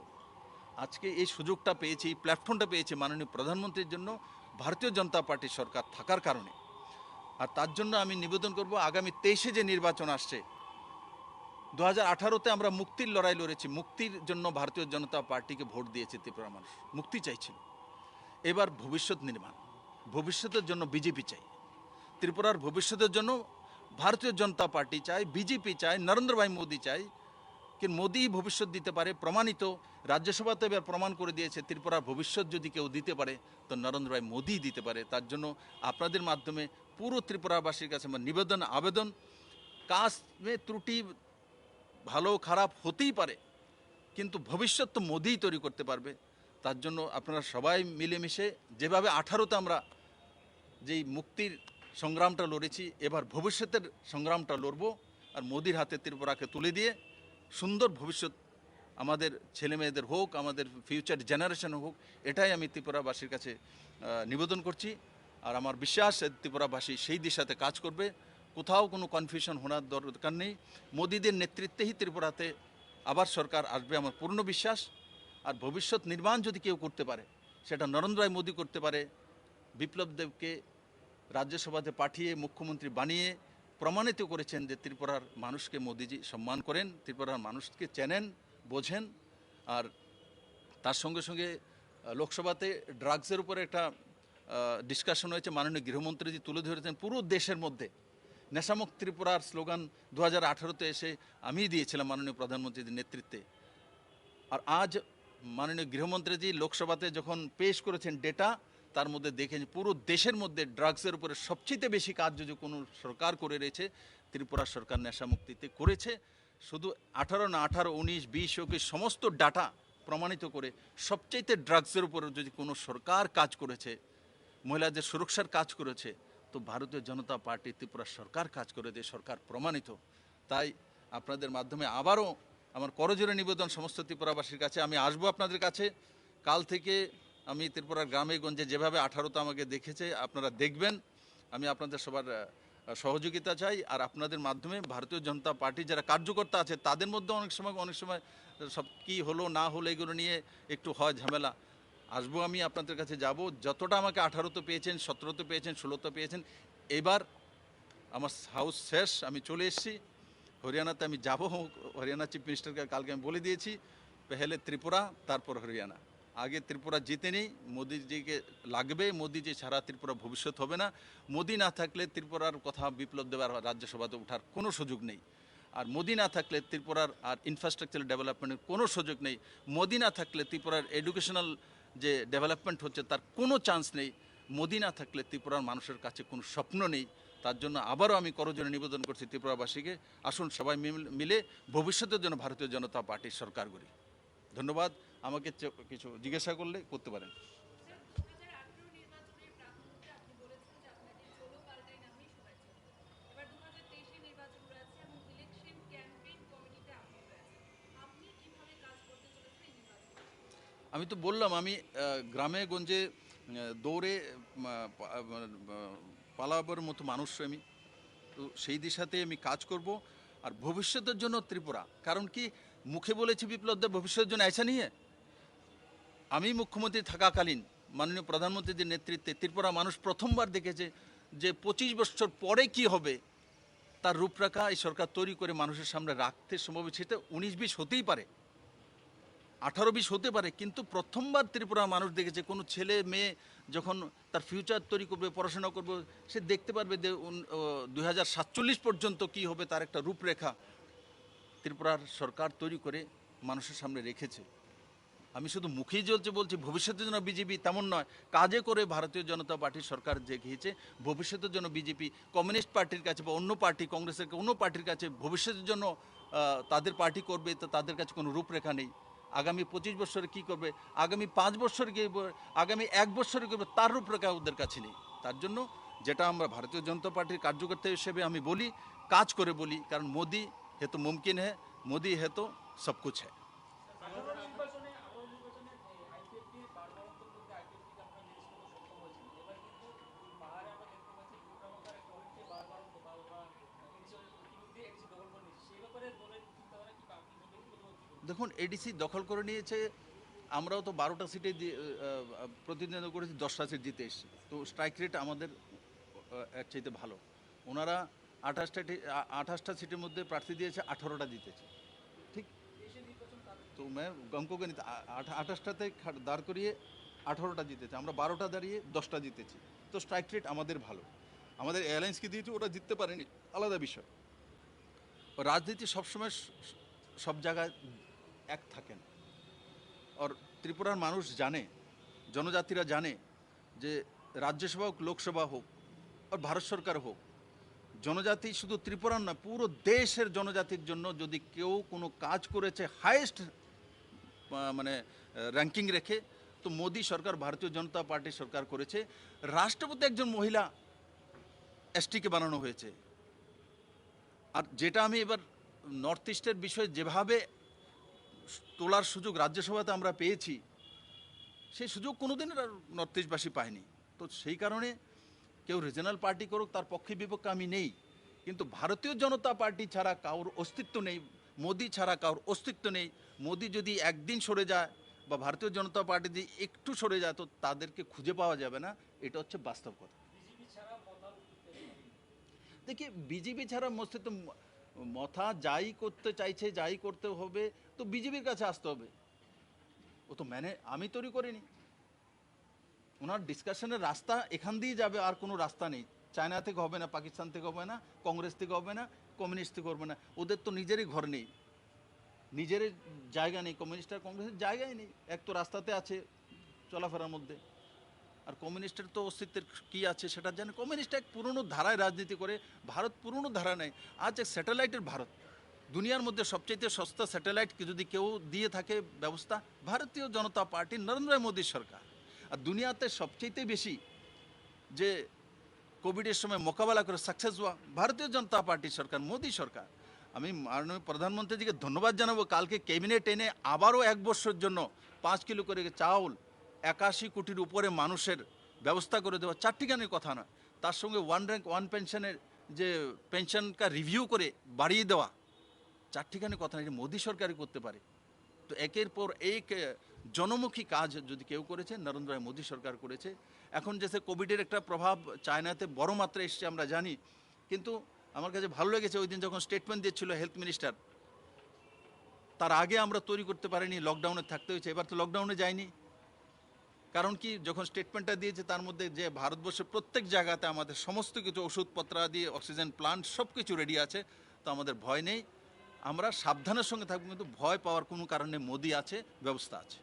আজকে এই সুযোগটা পেয়েছে, এই প্ল্যাটফর্মটা পেয়েছে মাননীয় প্রধানমন্ত্রীর জন্য ভারতীয় জনতা পার্টির সরকার থাকার কারণে। আর তার জন্য আমি নিবেদন করব, আগামী 23-এ যে নির্বাচন আসছে, 2018-তে আমরা মুক্তির লড়াই লড়েছি, মুক্তির জন্য ভারতীয় জনতা পার্টিকে ভোট দিয়েছে ত্রিপুরা মানুষ, মুক্তি চাইছিল। এবার ভবিষ্যৎ নির্মাণ, ভবিষ্যতের জন্য বিজেপি চাই, ত্রিপুরার ভবিষ্যতের জন্য ভারতীয় জনতা পার্টি চাই, বিজেপি চাই, নরেন্দ্র ভাই মোদী চাই। কি মোদী ভবিষ্যৎ দিতে পারে, প্রমাণিত। রাজ্যসভাতে এবার প্রমাণ করে দিয়েছে, ত্রিপুরার ভবিষ্যৎ যদি কেউ দিতে পারে তো নরেন্দ্র ভাই মোদী দিতে পারে। তার জন্য আপনাদের মাধ্যমে পুরো ত্রিপুরাবাসীর কাছে আমার নিবেদন, আবেদন, কাজে ত্রুটি ভালো খারাপ হতেই পারে, কিন্তু ভবিষ্যৎ তো মোদিই তৈরি করতে পারবে। তার জন্য আপনারা সবাই মিলেমিশে, যেভাবে 18-তে আমরা যেই মুক্তির সংগ্রামটা লড়েছি, এবার ভবিষ্যতের সংগ্রামটা লড়ব। আর মোদির হাতে ত্রিপুরাকে তুলে দিয়ে সুন্দর ভবিষ্যৎ আমাদের ছেলে মেয়েদের হোক, আমাদের ফিউচার জেনারেশন হোক, এটাই আমি ত্রিপুরাবাসীর কাছে নিবেদন করছি। আর আমার বিশ্বাস ত্রিপুরাবাসী সেই দিশাতে কাজ করবে, কোথাও কোনো কনফিউশন হওয়ার দরকার নেই। মোদিদের নেতৃত্বেই ত্রিপুরাতে আবার সরকার আসবে, আমার পূর্ণ বিশ্বাস। আর ভবিষ্যৎ নির্মাণ যদি কেউ করতে পারে, সেটা নরেন্দ্র ভাই মোদী করতে পারে। বিপ্লব দেবকে রাজ্যসভাতে পাঠিয়ে মুখ্যমন্ত্রী বানিয়ে প্রমাণিত করেছেন যে ত্রিপুরার মানুষকে মোদিজি সম্মান করেন, ত্রিপুরার মানুষকে চেনেন, বোঝেন। আর তার সঙ্গে সঙ্গে লোকসভাতে ড্রাগসের উপরে একটা ডিসকাশন হয়েছে, মাননীয় গৃহমন্ত্রীজি তুলে ধরেছেন পুরো দেশের মধ্যে নেশামুক্ত ত্রিপুরার স্লোগান 2018-তে এসে আমিই দিয়েছিলাম মাননীয় প্রধানমন্ত্রীর নেতৃত্বে। আর আজ মাননীয় গৃহমন্ত্রীজি লোকসভাতে যখন পেশ করেছেন ডেটা, তার মধ্যে দেখেন পুরো দেশের মধ্যে ড্রাগসের উপরে সবচেয়ে বেশি কাজ যদি কোনো সরকার করে রয়েছে, ত্রিপুরা সরকার নেশামুক্তিতে করেছে। শুধু 18 না, 18, 19, 20, 21 সমস্ত ডাটা প্রমাণিত করে সবচেয়ে ড্রাগসের উপরে যদি কোনো সরকার কাজ করেছে, মহিলাদের সুরক্ষার কাজ করেছে, তো ভারতীয় জনতা পার্টি ত্রিপুরা সরকার কাজ করে, যে সরকার প্রমাণিত। তাই আপনাদের মাধ্যমে আবারও আমার করজোড়ে নিবেদন সমস্ত ত্রিপুরাবাসীর কাছে, আমি আসবো আপনাদের কাছে। কাল থেকে আমি ত্রিপুরার গ্রামে গঞ্জে যেভাবে 18-তে আমাকে দেখেছে আপনারা দেখবেন, আমি আপনাদের সবার সহযোগিতা চাই। আর আপনাদের মাধ্যমে ভারতীয় জনতা পার্টি যারা কার্যকর্তা আছে, তাদের মধ্যে অনেক সময় সব কী হলো না হলো এগুলো নিয়ে একটু হয় ঝামেলা। আসবো আমি আপনাদের কাছে, যাব। যতটা আমাকে 18-তে পেয়েছেন, 17-তে পেয়েছেন, 16-তে পেয়েছেন, এবার আমার হাউস শেষ, আমি চলে এসেছি। হরিয়ানাতে আমি যাব, হরিয়ানা চিফ মিনিস্টারকে কালকে আমি বলে দিয়েছি, পেহেলে ত্রিপুরা তারপর হরিয়ানা। আগে ত্রিপুরা জিতে নেই, মোদিজিকে লাগবে, মোদিজি ছাড়া ত্রিপুরা ভবিষ্যৎ হবে না। মোদি না থাকলে ত্রিপুরার কথা বিপ্লব দেবার রাজ্যসভাতে ওঠার কোনো সুযোগ নেই। আর মোদি না থাকলে ত্রিপুরার আর ইনফ্রাস্ট্রাকচার ডেভেলপমেন্টের কোনো সুযোগ নেই। মোদি না থাকলে ত্রিপুরার এডুকেশনাল যে ডেভেলপমেন্ট হচ্ছে তার কোনো চান্স নেই। মোদি না থাকলে ত্রিপুরার মানুষের কাছে কোনো স্বপ্ন নেই। তার জন্য আবারও আমি করজোড়ে নিবেদন করছি ত্রিপুরাবাসীকে, আসুন সবাই মিলে ভবিষ্যতের জন্য ভারতীয় জনতা পার্টির সরকার গড়ি। ধন্যবাদ। আমাকে কিছু জিজ্ঞাসা করলে করতে পারেন। আমি তো বললাম, আমি গ্রামে গঞ্জে দৌড়ে পালাবার মতো মানুষ আমি, তো সেই দিশাতে আমি কাজ করব। আর ভবিষ্যতের জন্য ত্রিপুরা, কারণ কি মুখে বলেছি বিপ্লব দেব ভবিষ্যতের জন্য ऐसा नहीं है। আমি মুখ্যমন্ত্রী থাকাকালীন মাননীয় প্রধানমন্ত্রীর নেতৃত্বে ত্রিপুরা মানুষ প্রথমবার দেখেছে যে 25 বছর পরে কি হবে, তার রূপরেখা এই সরকার তৈরি করে মানুষের সামনে রাখতে সম্ভব। সেটা 19-20 হতেই পারে, 18-20 হতে পারে, কিন্তু প্রথমবার ত্রিপুরা মানুষ দেখেছে কোনো ছেলে মেয়ে যখন তার ফিউচার তৈরি করবে, পড়াশোনা করবে, সে দেখতে পারবে যে 2047 পর্যন্ত কি হবে, তার একটা রূপরেখা ত্রিপুরার সরকার তৈরি করে মানুষের সামনে রেখেছে। আমি শুধু মুখেই বলছি ভবিষ্যতের জন্য বিজেপি, তেমন নয়, কাজে করে ভারতীয় জনতা পার্টির সরকার দেখিয়েছে ভবিষ্যতের জন্য বিজেপি কমিউনিস্ট পার্টির কাছে বা অন্য পার্টি, কংগ্রেসের অন্য পার্টির কাছে ভবিষ্যতের জন্য তাদের পার্টি করবে, তো তাদের কাছে কোনো রূপরেখা নেই। আগামী 25 বছরে কি করবে, আগামী 5 বছরে কি করবে, আগামী 1 বছরে করবে, তার রূপরেখা ওদের কাছে নেই। তার জন্য যেটা আমরা ভারতীয় জনতা পার্টির কার্যকর্তা হিসেবে আমি বলি, কাজ করে বলি, কারণ মোদি হে তো মুমকিন হ্যাঁ, মোদি হে তো সব কুছ হ্যাঁ। দেখুন, এডিসি দখল করে নিয়েছে, আমরাও তো 12টা সিটে প্রতিনিধিত্ব করেছি, 10টা সিট জিতে এসেছি, তো স্ট্রাইক রেট আমাদের এর চাইতে ভালো। ওনারা 28টা সিটের মধ্যে প্রার্থী দিয়েছে, 18টা জিতেছে, ঠিক। তো গমকো গণিত 28টাতে দাঁড় করিয়ে 18টা জিতেছে, আমরা 12টা দাঁড়িয়ে 10টা জিতেছি, তো স্ট্রাইক রেট আমাদের ভালো। আমাদের এয়ারলাইন্সকে দিয়েছে, ওরা জিততে পারেনি, আলাদা বিষয়। রাজনীতি সবসময় সব জায়গায় এক থাকে না। আর ত্রিপুরার মানুষ জানে, জনজাতিরা জানে যে রাজ্যসভা হোক, লোকসভা হোক, আর ভারত সরকার হোক, জনজাতি শুধু ত্রিপুরার নয়, পুরো দেশের জনজাতির জন্য যদি কেউ কোনো কাজ করেছে হাইয়েস্ট মানে র্যাঙ্কিং রেখে, তো মোদী সরকার, ভারতীয় জনতা পার্টি সরকার করেছে। রাষ্ট্রপতি একজন মহিলা এসটিকে বানানো হয়েছে। আর যেটা আমি এবার নর্থ ইস্টের বিষয়ে যেভাবে তোলার সুযোগ রাজ্যসভাতে আমরা পেয়েছি, সেই সুযোগ কোনোদিন নর্থ ইস্টবাসী পায়নি। তো সেই কারণে কেউ রিজনাল পার্টি করুক, তার পক্ষে বিপক্ষে আমি নেই, কিন্তু ভারতীয় জনতা পার্টি ছাড়া কারোর অস্তিত্ব নেই, মোদি ছাড়া কারোর অস্তিত্ব নেই। মোদি যদি একদিন সরে যায় বা ভারতীয় জনতা পার্টি যদি একটু সরে যায়, তো তাদেরকে খুঁজে পাওয়া যাবে না, এটা হচ্ছে বাস্তব কথা। দেখি, বিজেপি ছাড়া মস্তিত্ব, মথা যাই করতে চাইছে, যাই করতে হবে, তো বিজেপির কাছে আসতে হবে। ও তো আমি তৈরি করিনি। ওনার ডিসকাশনের রাস্তা এখান দিয়ে যাবে, আর কোনো রাস্তা নেই। চায়না থেকে হবে না, পাকিস্তান থেকে হবে না, কংগ্রেস থেকে হবে না, কমিউনিস্ট থেকে হবে না। ওদের তো নিজেরই ঘর নেই, নিজের জায়গা নেই, কমিউনিস্ট আর কংগ্রেসের জায়গাই নেই। এক তো রাস্তাতে আছে চলাফেরার মধ্যে, আর কমিউনিস্টের তো অস্তিত্বের কী আছে সেটা জানে। কমিউনিস্ট এক পুরনো ধারায় রাজনীতি করে, ভারত পুরনো ধারা নেই। আজ এক স্যাটেলাইটের ভারত, দুনিয়ার মধ্যে সবচেয়ে সস্তা স্যাটেলাইট যদি কেউ দিয়ে থাকে ব্যবস্থা, ভারতীয় জনতা পার্টি, নরেন্দ্র মোদীর সরকার। আর দুনিয়াতে সবচেয়ে বেশি যে কোভিডের সময় মোকাবেলা করে সাকসেস হওয়া, ভারতীয় জনতা পার্টি সরকার, মোদী সরকার। আমি মাননীয় প্রধানমন্ত্রীজিকে ধন্যবাদ জানাবো, কালকে ক্যাবিনেট এনে আবারও 1 বছরের জন্য 5 কিলো করে চাউল 81 কোটির উপরে মানুষের ব্যবস্থা করে দেওয়া, চারটিখানির কথা নয়। তার সঙ্গে ওয়ান র্যাঙ্ক ওয়ান পেনশনের যে পেনশনটা রিভিউ করে বাড়িয়ে দেওয়া, চারটিখানি কথা না, মোদী সরকারই করতে পারে। তো একের পর এক জনমুখী কাজ যদি কেউ করেছে, নরেন্দ্র মোদী সরকার করেছে। এখন যেসে কোভিডের একটা প্রভাব চায়নাতে বড় মাত্রায় এসছে আমরা জানি, কিন্তু আমার কাছে ভালো লেগেছে ওই দিন যখন স্টেটমেন্ট দিচ্ছিল হেলথ মিনিস্টার, তার আগে আমরা তৈরি করতে পারিনি, লকডাউনে থাকতে হয়েছে। এবার তো লকডাউনে যায়নি, কারণ কি, যখন স্টেটমেন্টটা দিয়েছে তার মধ্যে যে ভারতবর্ষের প্রত্যেক জায়গাতে আমাদের সমস্ত কিছু ওষুধপত্র দিয়ে অক্সিজেন প্লান্ট সব কিছু রেডি আছে, তো আমাদের ভয় নেই, আমরা সাবধানের সঙ্গে থাকবো, কিন্তু ভয় পাওয়ার কোনো কারণে মোদি আছে, ব্যবস্থা আছে।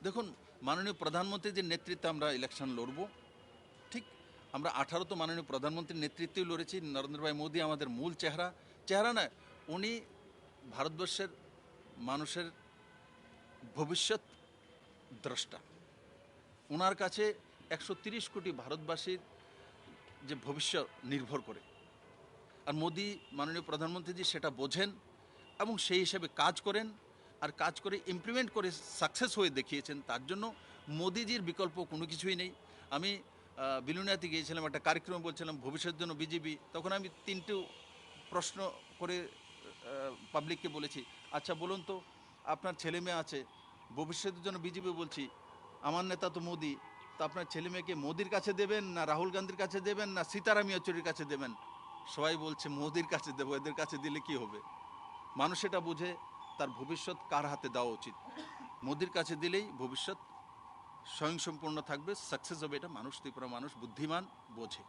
দেখুন, মাননীয় প্রধানমন্ত্রীর নেতৃত্বে আমরা ইলেকশন লড়ব, ঠিক। আমরা 18 তো মাননীয় প্রধানমন্ত্রীর নেতৃত্বেই লড়েছি। নরেন্দ্র ভাই মোদী আমাদের মূল চেহারা নয়, উনি ভারতবর্ষের মানুষের ভবিষ্যৎ দ্রষ্টা। ওনার কাছে 130 কোটি ভারতবাসীর যে ভবিষ্যৎ নির্ভর করে, আর মোদী মাননীয় প্রধানমন্ত্রীজি সেটা বোঝেন এবং সেই হিসেবে কাজ করেন, আর কাজ করে ইমপ্লিমেন্ট করে সাকসেস হয়ে দেখিয়েছেন। তার জন্য মোদিজির বিকল্প কোনো কিছুই নেই। আমি বিলুনিয়াতে গিয়েছিলাম, একটা কার্যক্রম বলছিলাম ভবিষ্যতের জন্য বিজেপি, তখন আমি 3টে প্রশ্ন করে পাবলিককে বলেছি, আচ্ছা বলুন তো, আপনার ছেলে মেয়ে আছে, ভবিষ্যতের জন্য বিজেপি বলছি, আমার নেতা তো মোদি, তো আপনার ছেলে মেয়েকে মোদির কাছে দেবেন, না রাহুল গান্ধীর কাছে দেবেন, না সীতারাম ইয়েচুরির কাছে দেবেন? সবাই বলছে মোদির কাছে দেবো, এদের কাছে দিলে কি হবে? মানুষ এটা বুঝে তার ভবিষ্যৎ কার হাতে দেওয়া উচিত। মোদির কাছে দিলেই ভবিষ্যৎ স্বয়ংসম্পূর্ণ থাকবে, সাকসেস হবে, এটা মানুষ, ত্রিপুরা মানুষ বুদ্ধিমান, বোঝে।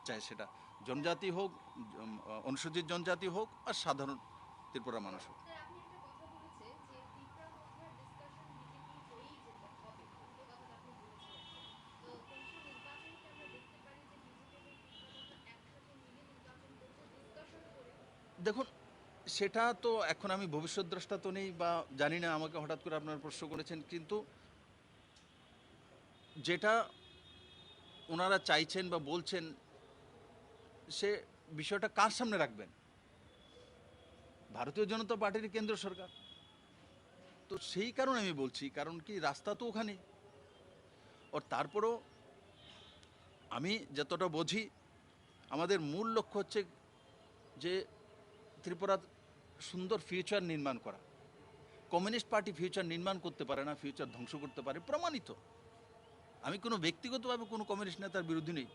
চাই সেটা জনজাতি হোক, অনুসূচিত জনজাতি হোক, আর সাধারণ ত্রিপুরা মানুষ হোক। সেটা তো এখন আমি ভবিষ্যৎদ্রষ্টা তো নেই বা জানি না, আমাকে হঠাৎ করে আপনার প্রশ্ন করেছেন, কিন্তু যেটা ওনারা চাইছেন বা বলছেন সে বিষয়টা কার সামনে রাখবেন? ভারতীয় জনতা পার্টির কেন্দ্র সরকার। তো সেই কারণে আমি বলছি, কারণ কি রাস্তা তো ওখানে। ওর তারপরও আমি যতটা বুঝি আমাদের মূল লক্ষ্য হচ্ছে যে ত্রিপুরার সুন্দর ফিউচার নির্মাণ করা। কমিউনিস্ট পার্টি ফিউচার নির্মাণ করতে পারে না, ফিউচার ধ্বংস করতে পারে, প্রমাণিত। আমি কোনো ব্যক্তিগতভাবে কোনো কমিউনিস্ট নেতার বিরোধী নেই,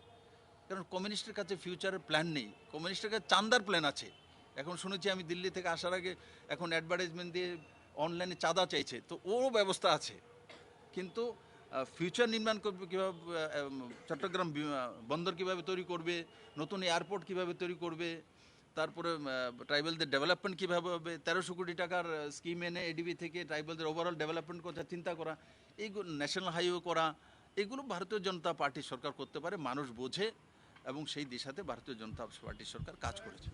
কারণ কমিউনিস্টের কাছে ফিউচারের প্ল্যান নেই, কমিউনিস্টের কাছে চাঁদার প্ল্যান আছে। এখন শুনেছি আমি দিল্লি থেকে আসার আগে এখন অ্যাডভার্টাইজমেন্ট দিয়ে অনলাইনে চাঁদা চাইছে, তো ওরও ব্যবস্থা আছে। কিন্তু ফিউচার নির্মাণ করবে কীভাবে, চট্টগ্রাম বন্দর কীভাবে তৈরি করবে, নতুন এয়ারপোর্ট কীভাবে তৈরি করবে, তারপরে ট্রাইবালদের ডেভেলপমেন্ট কীভাবে হবে, 1300 কোটি টাকার স্কিম এনে এডিবি থেকে ট্রাইবালদের ওভারঅল ডেভেলপমেন্ট কথা চিন্তা করা, এইগুলো ন্যাশনাল হাইওয়ে করা, এগুলো ভারতীয় জনতা পার্টি সরকার করতে পারে, মানুষ বোঝে, এবং সেই দিশাতে ভারতীয় জনতা পার্টির সরকার কাজ করেছে।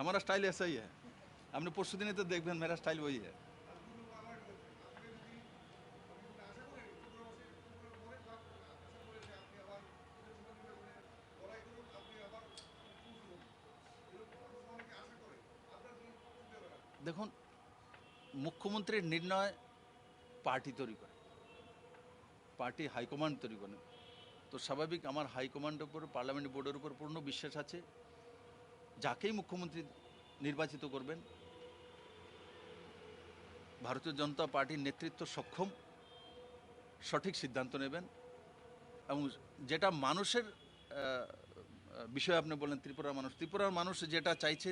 हमारा स्टाइल ऐसा ही है, आपने परसों दिन तो देख मेरा स्टाइल वही है। দেখুন, মুখ্যমন্ত্রীর নির্ণয় পার্টি তৈরি করে, পার্টি হাইকমান্ড তৈরি করে। তো স্বাভাবিক আমার হাইকমান্ডের উপর, পার্লামেন্ট বোর্ডের উপর পূর্ণ বিশ্বাস আছে। যাকেই মুখ্যমন্ত্রী নির্বাচিত করবেন, ভারতীয় জনতা পার্টির নেতৃত্ব সক্ষম, সঠিক সিদ্ধান্ত নেবেন, এবং যেটা মানুষের বিষয় আপনি বললেন, ত্রিপুরার মানুষ যেটা চাইছে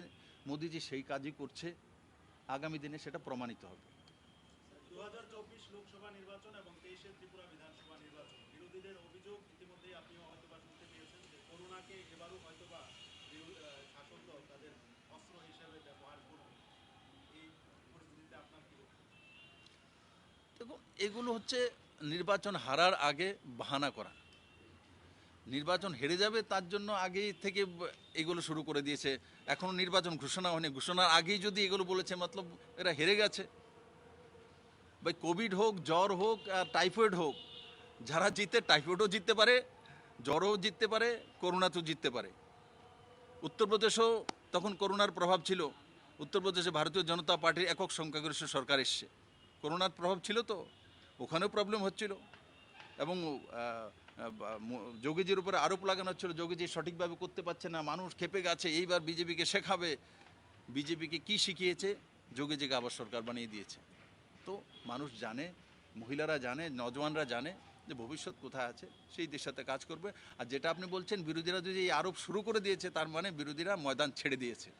মোদিজি সেই কাজই করছে, আগামী দিনে সেটা প্রমাণিত হবে। 2024 লোকসভা নির্বাচন এবং 23 ত্রিপুরা বিধানসভা নির্বাচন, বিরোধীদের অভিযোগ ইতিমধ্যেই আপনিও হয়তোবা শুনতে পেয়েছেন যে করোনাকে এবারও হয়তোবা শাসক দল তাদের অস্ত্র হিসেবে ব্যবহার করবে। এই পরিস্থিতিতে আপনার কি বক্তব্য? দেখুন, এগুলো হচ্ছে নির্বাচন হারার আগে বাহানা করা। নির্বাচন হেরে যাবে তার জন্য আগেই থেকে এগুলো শুরু করে দিয়েছে। এখনও নির্বাচন ঘোষণা হয়নি, ঘোষণার আগেই যদি এগুলো বলেছে, মতলব এরা হেরে গেছে। ভাই, কোভিড হোক, জ্বর হোক আর টাইফয়েড হোক, যারা জিতে টাইফয়েডও জিততে পারে, জ্বরও জিততে পারে, করোনাতেও জিততে পারে। উত্তরপ্রদেশেও তখন করোনার প্রভাব ছিল, উত্তরপ্রদেশে ভারতীয় জনতা পার্টির একক সংখ্যাগরিষ্ঠ সরকার এসছে, করোনার প্রভাব ছিল, তো ওখানেও প্রবলেম হচ্ছিল। এবং যোগীজির উপরে আরোপ লাগানো হচ্ছিল, যোগীজি সঠিকভাবে করতে পারছে না, মানুষ খেপে গেছে, এইবার বিজেপিকে শেখাবে। বিজেপিকে কি শিখিয়েছে? যোগীজিকে আবার সরকার বানিয়ে দিয়েছে। তো মানুষ জানে, মহিলারা জানে, নজওয়ানরা জানে যে ভবিষ্যৎ কোথায় আছে, সেই দিশাতে কাজ করবে। আর যেটা আপনি বলছেন বিরোধীরা যদি এই আরোপ শুরু করে দিয়েছে, তার মানে বিরোধীরা ময়দান ছেড়ে দিয়েছে।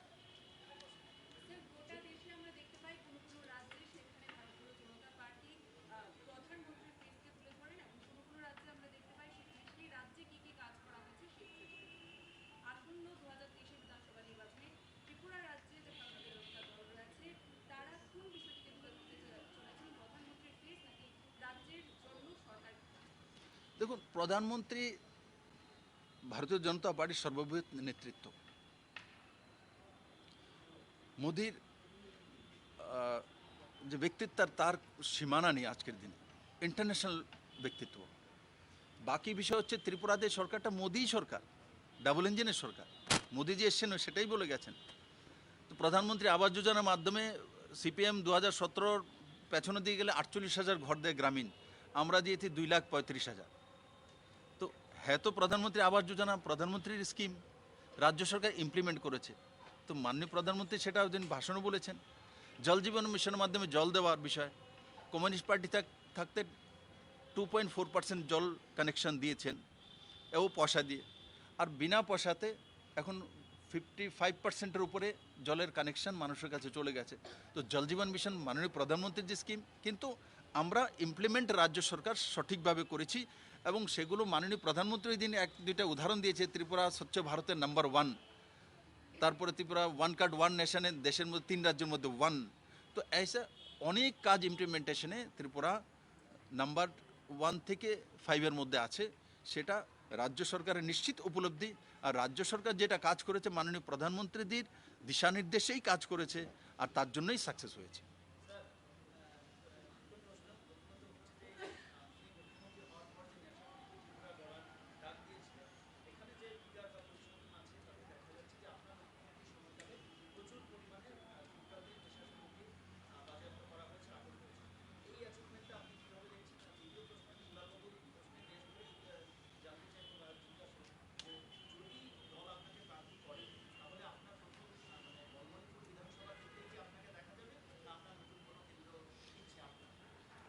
দেখুন, প্রধানমন্ত্রী ভারতীয় জনতা পার্টির সর্ববৃহৎ নেতৃত্ব। মোদির যে ব্যক্তিত্ব, তার সীমানা নেই আজকের দিনে, ইন্টারন্যাশনাল ব্যক্তিত্ব। বাকি বিষয় হচ্ছে ত্রিপুরাতে সরকারটা মোদিই সরকার, ডাবল ইঞ্জিনের সরকার। মোদিজি এসছেন সেটাই বলে গেছেন। তো প্রধানমন্ত্রী আবাস যোজনার মাধ্যমে সিপিএম 2017 পেছনের দিকে গেলে 48,000 ঘর দেয় গ্রামীণ, আমরা দিয়েছি 2,35,000। তো হ্যাঁ, তো প্রধানমন্ত্রী আবাস যোজনা প্রধানমন্ত্রীর স্কিম, রাজ্য সরকার ইমপ্লিমেন্ট করেছে। তো মাননীয় প্রধানমন্ত্রী সেটা ওই দিন ভাষণও বলেছেন। জল জীবন মিশনের মাধ্যমে জল দেওয়ার বিষয়, কমিউনিস্ট পার্টি থাকতে 2.4% জল কানেকশন দিয়েছেন, এও পয়সা দিয়ে। আর বিনা পয়সাতে এখন 55%-এর উপরে জলের কানেকশন মানুষের কাছে চলে গেছে। তো জল জীবন মিশন মাননীয় প্রধানমন্ত্রীর যে স্কিম, কিন্তু আমরা ইমপ্লিমেন্ট রাজ্য সরকার সঠিকভাবে করেছি, এবং সেগুলো মাননীয় প্রধানমন্ত্রী দিন 1-2টা উদাহরণ দিয়েছে। ত্রিপুরা স্বচ্ছ ভারতের নাম্বার 1, তারপরে ত্রিপুরা 1 কার্ড 1 নেশনে, দেশের মধ্যে 3 রাজ্যের মধ্যে 1। তো ऐसा অনেক কাজ ইমপ্লিমেন্টেশনে ত্রিপুরা নাম্বার 1 থেকে 5-এর মধ্যে আছে, সেটা রাজ্য সরকারের নিশ্চিত উপলব্ধি। আর রাজ্য সরকার যেটা কাজ করেছে মাননীয় প্রধানমন্ত্রীদের দিশানির্দেশেই কাজ করেছে, আর তার জন্যই সাকসেস হয়েছে।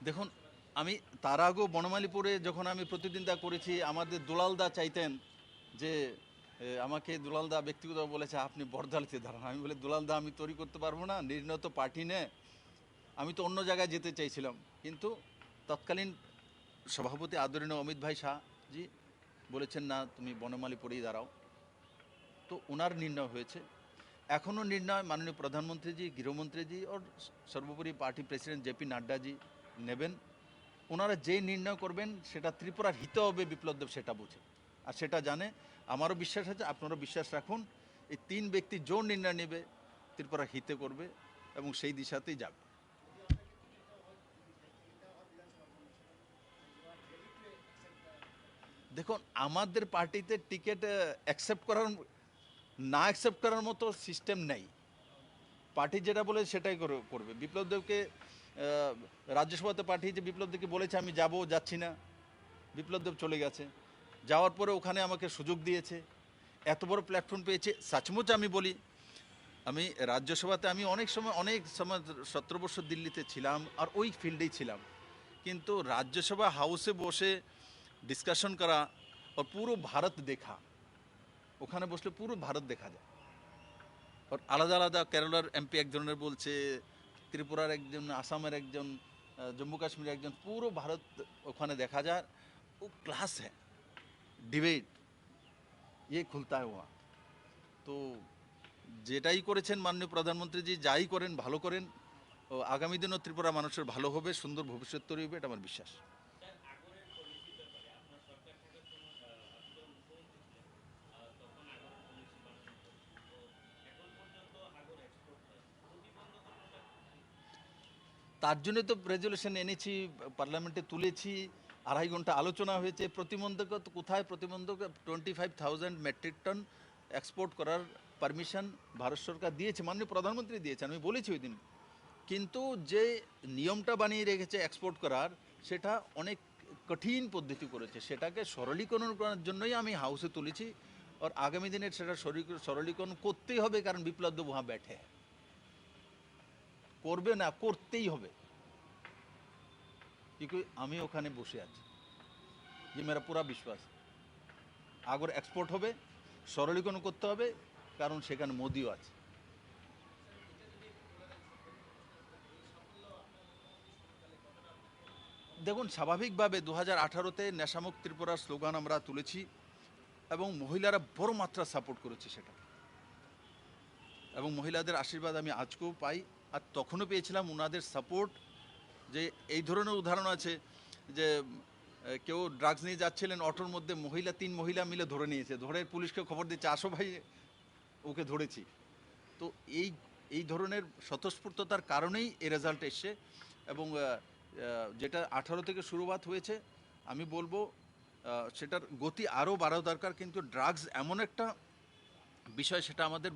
দেখুন, আমি তার আগেও বনমালীপুরে যখন আমি প্রতিদ্বন্দ্বিতা করেছি, আমাদের দুলালদা চাইতেন যে আমাকে দুলালদা ব্যক্তিগত বলেছে আপনি বর্ধালিতে দাঁড়ান। আমি বলি দুলালদা আমি তৈরি করতে পারবো না, নির্ণয় তো পার্টি নে, আমি তো অন্য জায়গায় যেতে চাইছিলাম। কিন্তু তৎকালীন সভাপতি আদরণীয় অমিত ভাই শাহজি বলেছেন না তুমি বনমালীপুরেই দাঁড়াও, তো ওনার নির্ণয় হয়েছে। এখনও নির্ণয় মাননীয় প্রধানমন্ত্রীজি, গৃহমন্ত্রীজি और সর্বোপরি পার্টি প্রেসিডেন্ট জেপি নাড্ডাজি নেবেন। ওনারা যে নির্ণয় করবেন সেটা ত্রিপুরার হিতে হবে, বিপ্লব দেব সেটা বুঝে আর সেটা জানে। আমারও বিশ্বাস আছে, আপনারও বিশ্বাস রাখুন, এই 3 ব্যক্তি জোর নির্ণয় নেবে ত্রিপুরার হিতে করবে এবং সেই দিশাতেই যাবে। দেখুন, আমাদের পার্টিতে টিকিট অ্যাকসেপ্ট করার না অ্যাকসেপ্ট করার মতো সিস্টেম নেই। পার্টি যেটা বলে সেটাই করবে। বিপ্লব দেবকে রাজ্যসভাতে পাঠিয়েছে, বিপ্লব দেবকে বলেছে আমি যাচ্ছি না, বিপ্লব দেব চলে গেছে। যাওয়ার পরে ওখানে আমাকে সুযোগ দিয়েছে, এত বড় প্ল্যাটফর্ম পেয়েছে। সচমুচ আমি বলি, আমি রাজ্যসভাতে আমি অনেক সময় 17 বছর দিল্লিতে ছিলাম আর ওই ফিল্ডেই ছিলাম, কিন্তু রাজ্যসভা হাউসে বসে ডিসকাশন করা আর পুরো ভারত দেখা, ওখানে বসলে পুরো ভারত দেখা যায়। আর আলাদা আলাদা কেরালার এমপি এক ধরনের বলছে, ত্রিপুরার একজন, আসামের একজন, জম্মু কাশ্মীরের একজন, পুরো ভারত ওখানে দেখা যায়। ও ক্লাস হ্যাঁ, ডিবেট ইয়ে খুলতা है वहाँ। তো যেটাই করেছেন মাননীয় প্রধানমন্ত্রীজি, যাই করেন ভালো করেন, ও আগামী দিনও ত্রিপুরা মানুষের ভালো হবে, সুন্দর ভবিষ্যৎ তৈরি হবে, এটা আমার বিশ্বাস। তার জন্য তো রেজলিউশন এনেছি, পার্লামেন্টে তুলেছি, 2.5 ঘন্টা আলোচনা হয়েছে। প্রতিবন্ধক তো কোথায়, প্রতিবন্ধক 25,000 মেট্রিক টন এক্সপোর্ট করার পারমিশন ভারত সরকার দিয়েছে, মাননীয় প্রধানমন্ত্রী দিয়েছেন, আমি বলেছি ওই দিন। কিন্তু যে নিয়মটা বানিয়ে রেখেছে এক্সপোর্ট করার, সেটা অনেক কঠিন পদ্ধতি করেছে, সেটাকে সরলীকরণ করার জন্যই আমি হাউসে তুলেছি। আর আগামী দিনে সেটা সরলীকরণ করতেই হবে, কারণ বিপ্লব দেব वहाँ बैठे हैं, করবে না, করতেই হবে, क्योंकि আমি ওখানে বসে আছি, যে মেরা পুরা বিশ্বাস। আগর এক্সপোর্ট হবে, সরলীকরণ করতে হবে, কারণ সেখানে মোদিও আছে। দেখুন, স্বাভাবিকভাবে 2018-তে নেশামুক্ত ত্রিপুরার স্লোগান আমরা তুলেছি এবং মহিলারা বড় মাত্রা সাপোর্ট করেছে সেটা, এবং মহিলাদের আশীর্বাদ আমি আজকেও পাই, আর তখনও পেয়েছিলাম ওনাদের সাপোর্ট। যে এই ধরনের উদাহরণ আছে যে কেউ ড্রাগস নিয়ে যাচ্ছিলেন অটোর মধ্যে, 3 মহিলা মিলে ধরে নিয়েছে, ধরে পুলিশকে খবর দিচ্ছে আসো ভাই ওকে ধরেছি। তো এই এই ধরনের স্বতঃস্ফূর্ততার কারণেই এই রেজাল্ট এসছে। এবং যেটা 18 থেকে শুরুয়াত হয়েছে, আমি বলবো সেটার গতি আরও বাড়া দরকার। কিন্তু ড্রাগস এমন একটা বিষয়, সেটা আমাদের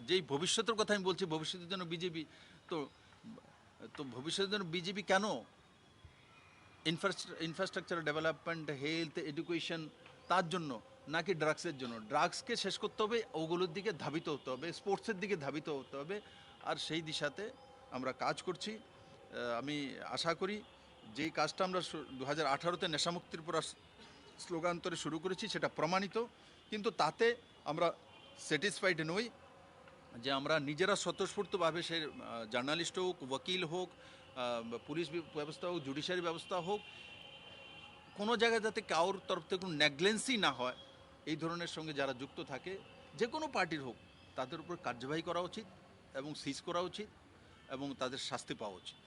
যেই ভবিষ্যতের কথা আমি বলছি, ভবিষ্যতের জন্য বিজেপি, তো তো ভবিষ্যতের জন্য বিজেপি কেন, ইনফ্রাস্ট্রাকচার ডেভেলপমেন্ট, হেলথ, এডুকেশন, তার জন্য নাকি ড্রাগসের জন্য? ড্রাগসকে শেষ করতে হবে, ওগুলোর দিকে ধাবিত হতে হবে, স্পোর্টসের দিকে ধাবিত হতে হবে, আর সেই দিশাতে আমরা কাজ করছি। আমি আশা করি যেই কাজটা আমরা 2018-তে নেশামুক্ত ত্রিপুরা স্লোগান্তরে শুরু করেছি সেটা প্রমাণিত। কিন্তু তাতে আমরা স্যাটিসফাইড নই যে আমরা নিজেরা স্বতঃস্ফূর্তভাবে, সে জার্নালিস্ট হোক, ওকিল হোক, পুলিশ ব্যবস্থা হোক, জুডিশিয়ারি ব্যবস্থা হোক, কোনো জায়গায় যাতে কারোর তরফ থেকে কোনো নেগলেন্সি না হয়, এই ধরনের সঙ্গে যারা যুক্ত থাকে, যে কোনো পার্টির হোক, তাদের উপর কার্যবাহী করা উচিত এবং সিজ করা উচিত এবং তাদের শাস্তি পাওয়া উচিত।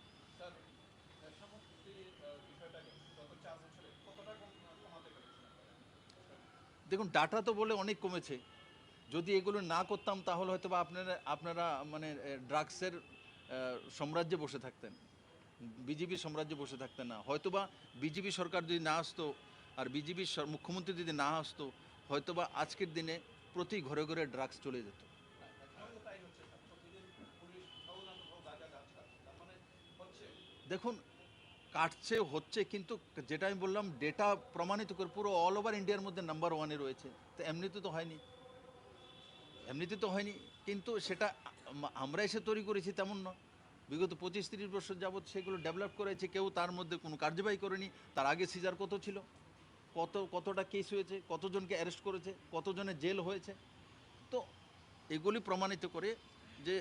দেখুন ডাটা তো বলে অনেক কমেছে, যদি এগুলো না করতাম তাহলে হয়তো বা আপনারা মানে ড্রাগসের সাম্রাজ্যে বসে থাকতেন, বিজেপি সাম্রাজ্যে বসে থাকতেন না, হয়তোবা বিজেপি সরকার যদি না আসতো আর বিজেপির মুখ্যমন্ত্রী যদি না আসতো, হয়তোবা আজকের দিনে প্রতি ঘরে ঘরে ড্রাগস চলে যেত। দেখুন কাটছে হচ্ছে, কিন্তু যেটা আমি বললাম ডেটা প্রমাণিত করে পুরো অল ওভার ইন্ডিয়ার মধ্যে নাম্বার ওয়ানে রয়েছে, তো এমনিতে তো হয়নি, এমনিতে তো হয়নি, কিন্তু সেটা আমরা এসে তৈরি করেছি তেমন নয়। বিগত 25-30 বছর যাবৎ সেগুলো ডেভেলপ করেছে, কেউ তার মধ্যে কোনো কার্যবাহী করেনি। তার আগে সিজার কত ছিল, কতটা কেস হয়েছে, কতজনকে অ্যারেস্ট করেছে, কতজনের জেল হয়েছে। তো এগুলি প্রমাণিত করে যে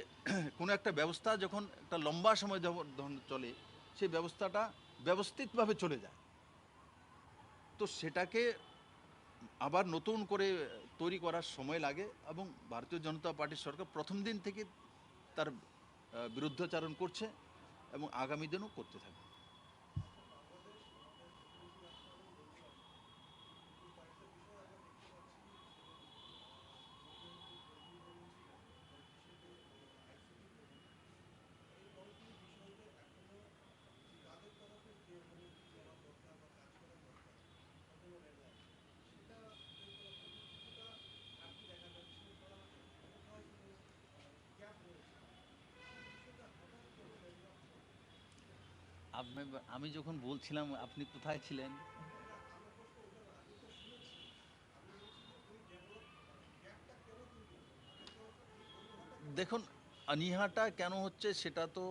কোনো একটা ব্যবস্থা যখন একটা লম্বা সময় যখন চলে, সেই ব্যবস্থাটা ব্যবস্থিতভাবে চলে যায়। তো সেটাকে আবার নতুন করে তৈরি করার সময় লাগে, এবং ভারতীয় জনতা পার্টির সরকার প্রথম দিন থেকে তার বিরুদ্ধাচারণ করছে এবং আগামী দিনও করতে থাকবে। আমি যখন বলছিলাম আপনি কোথায় ছিলেন? দেখুন অনীহাটা কেন হচ্ছে সেটা তো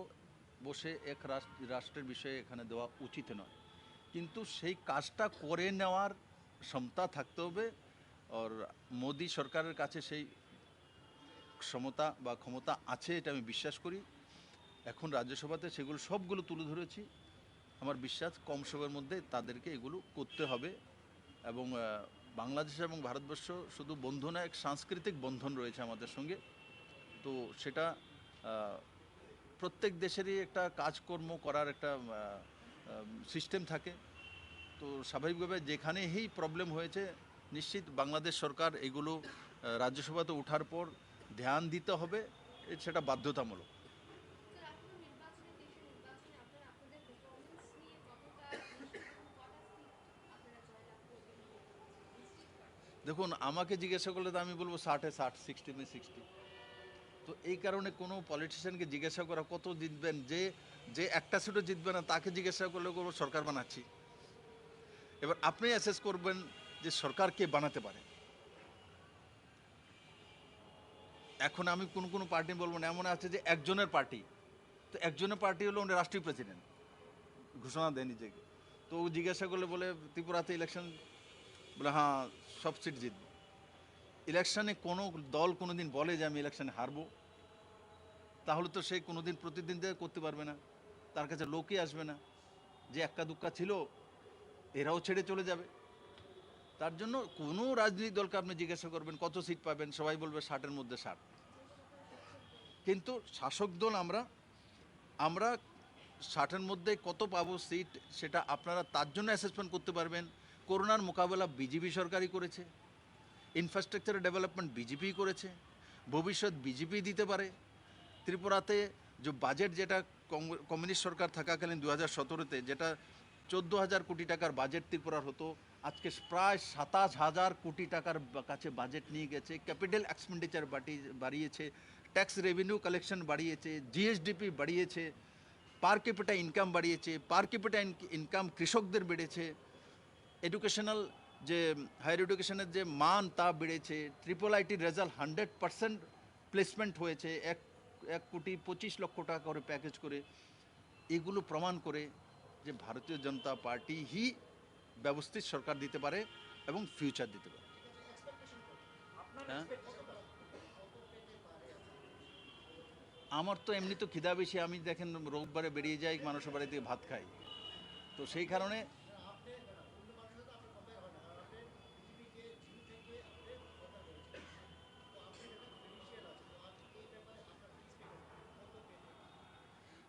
বসে এক রাষ্ট্রের বিষয়ে এখানে দেওয়া উচিত নয়, কিন্তু সেই কাজটা করে নেওয়ার ক্ষমতা থাকতে হবে। আর মোদি সরকারের কাছে সেই ক্ষমতা বা ক্ষমতা আছে, এটা আমি বিশ্বাস করি। এখন রাজ্যসভাতে সেগুলো সবগুলো তুলে ধরেছি। আমার বিশ্বাস কম সময়ের মধ্যে তাদেরকে এগুলো করতে হবে। এবং বাংলাদেশ এবং ভারতবর্ষ শুধু বন্ধু না, এক সাংস্কৃতিক বন্ধন রয়েছে আমাদের সঙ্গে। তো সেটা প্রত্যেক দেশেরই একটা কাজকর্ম করার একটা সিস্টেম থাকে। তো স্বাভাবিকভাবে যেখানেই প্রবলেম হয়েছে, নিশ্চিত বাংলাদেশ সরকার এগুলো রাজ্যসভাতে ওঠার পর ধ্যান দিতে হবে, সেটা বাধ্যতামূলক। স্যার, এখনো নির্বাচনে, দেশের নির্বাচনে আপনারা আপনাদের পারফরমেন্স নিয়ে কতটা নিশ্চিত এবং কটা সিট আপনারা জয়লাভ করবেন বলে নিশ্চিত করেন? দেখুন আমাকে জিজ্ঞাসা করলে তো আমি বলবো 60-60, 60-60। তো এই কারণে কোনো পলিটিশিয়ানকে জিজ্ঞাসা করা কত জিতবেন, যে যে একটা সিটও জিতবে না তাকে জিজ্ঞাসা করলে করবো সরকার বানাচ্ছি। এবার আপনি অ্যাসেস করবেন যে সরকার কে বানাতে পারে। এখন আমি কোন কোন পার্টি বলবো না, এমন আছে যে একজনের পার্টি, তো একজনের পার্টি হলো উনি রাষ্ট্রীয় প্রেসিডেন্ট, ঘোষণা দেয় নিজেকে। তো ও জিজ্ঞাসা করলে বলে ত্রিপুরাতে ইলেকশন, বলে হ্যাঁ সব সিট জিতবে। ইলেকশনে কোনো দল কোনো দিন বলে যে আমি ইলেকশনে হারবো, তাহলে তো সে কোনো দিন প্রতিদ্বন্দ্বিতা করতে পারবে না, তার কাছে লোকই আসবে না। যে এক্কা দুক্কা ছিল এরাও ছেড়ে চলে যাবে। তার জন্য কোনো রাজনৈতিক দলকে আপনি জিজ্ঞাসা করবেন কত সিট পাবেন, সবাই বলবে 60-এর মধ্যে 60। কিন্তু শাসক দল আমরা আমরা 60-এর মধ্যে কত পাবো সিট, সেটা আপনারা তার জন্য অ্যাসেসমেন্ট করতে পারবেন। করোনার মোকাবেলা বিজেপি সরকারই করেছে, ইনফ্রাস্ট্রাকচার ডেভেলপমেন্ট বিজেপি করেছে, ভবিষ্যৎ বিজেপি দিতে পারে। ত্রিপুরাতে যে বাজেট, যেটা কমিউনিস্ট সরকার থাকাকালীন 2017-তে যেটা 14,000 কোটি টাকার বাজেট ত্রিপুরার হতো, আজকে প্রায় 27,000 কোটি টাকার কাছে বাজেট নিয়ে গেছে। ক্যাপিটাল এক্সপেন্ডিচার বাড়িয়েছে, ট্যাক্স রেভিনিউ কালেকশন বাড়িয়েছে, জিএসডিপি বাড়িয়েছে, পার ক্যাপিটা ইনকাম বাড়িয়েছে, পার ক্যাপিটা ইনকাম কৃষকদের বেড়েছে, এডুকেশনাল যে হায়ার এডুকেশনের যে মান তা বেড়েছে, ট্রিপল আইটির রেজাল্ট 100% প্লেসমেন্ট হয়েছে, 1,25,00,000 টাকা করে প্যাকেজ করে। এগুলো প্রমাণ করে যে ভারতীয় জনতা পার্টি হি ব্যবস্থিত সরকার দিতে পারে এবং ফিউচার দিতে পারে। হ্যাঁ, আমার তো এমনি তো খিদা বেশি, আমি দেখেন রোববারে বেরিয়ে যাই মানুষের বাড়ি থেকে ভাত খাই, তো সেই কারণে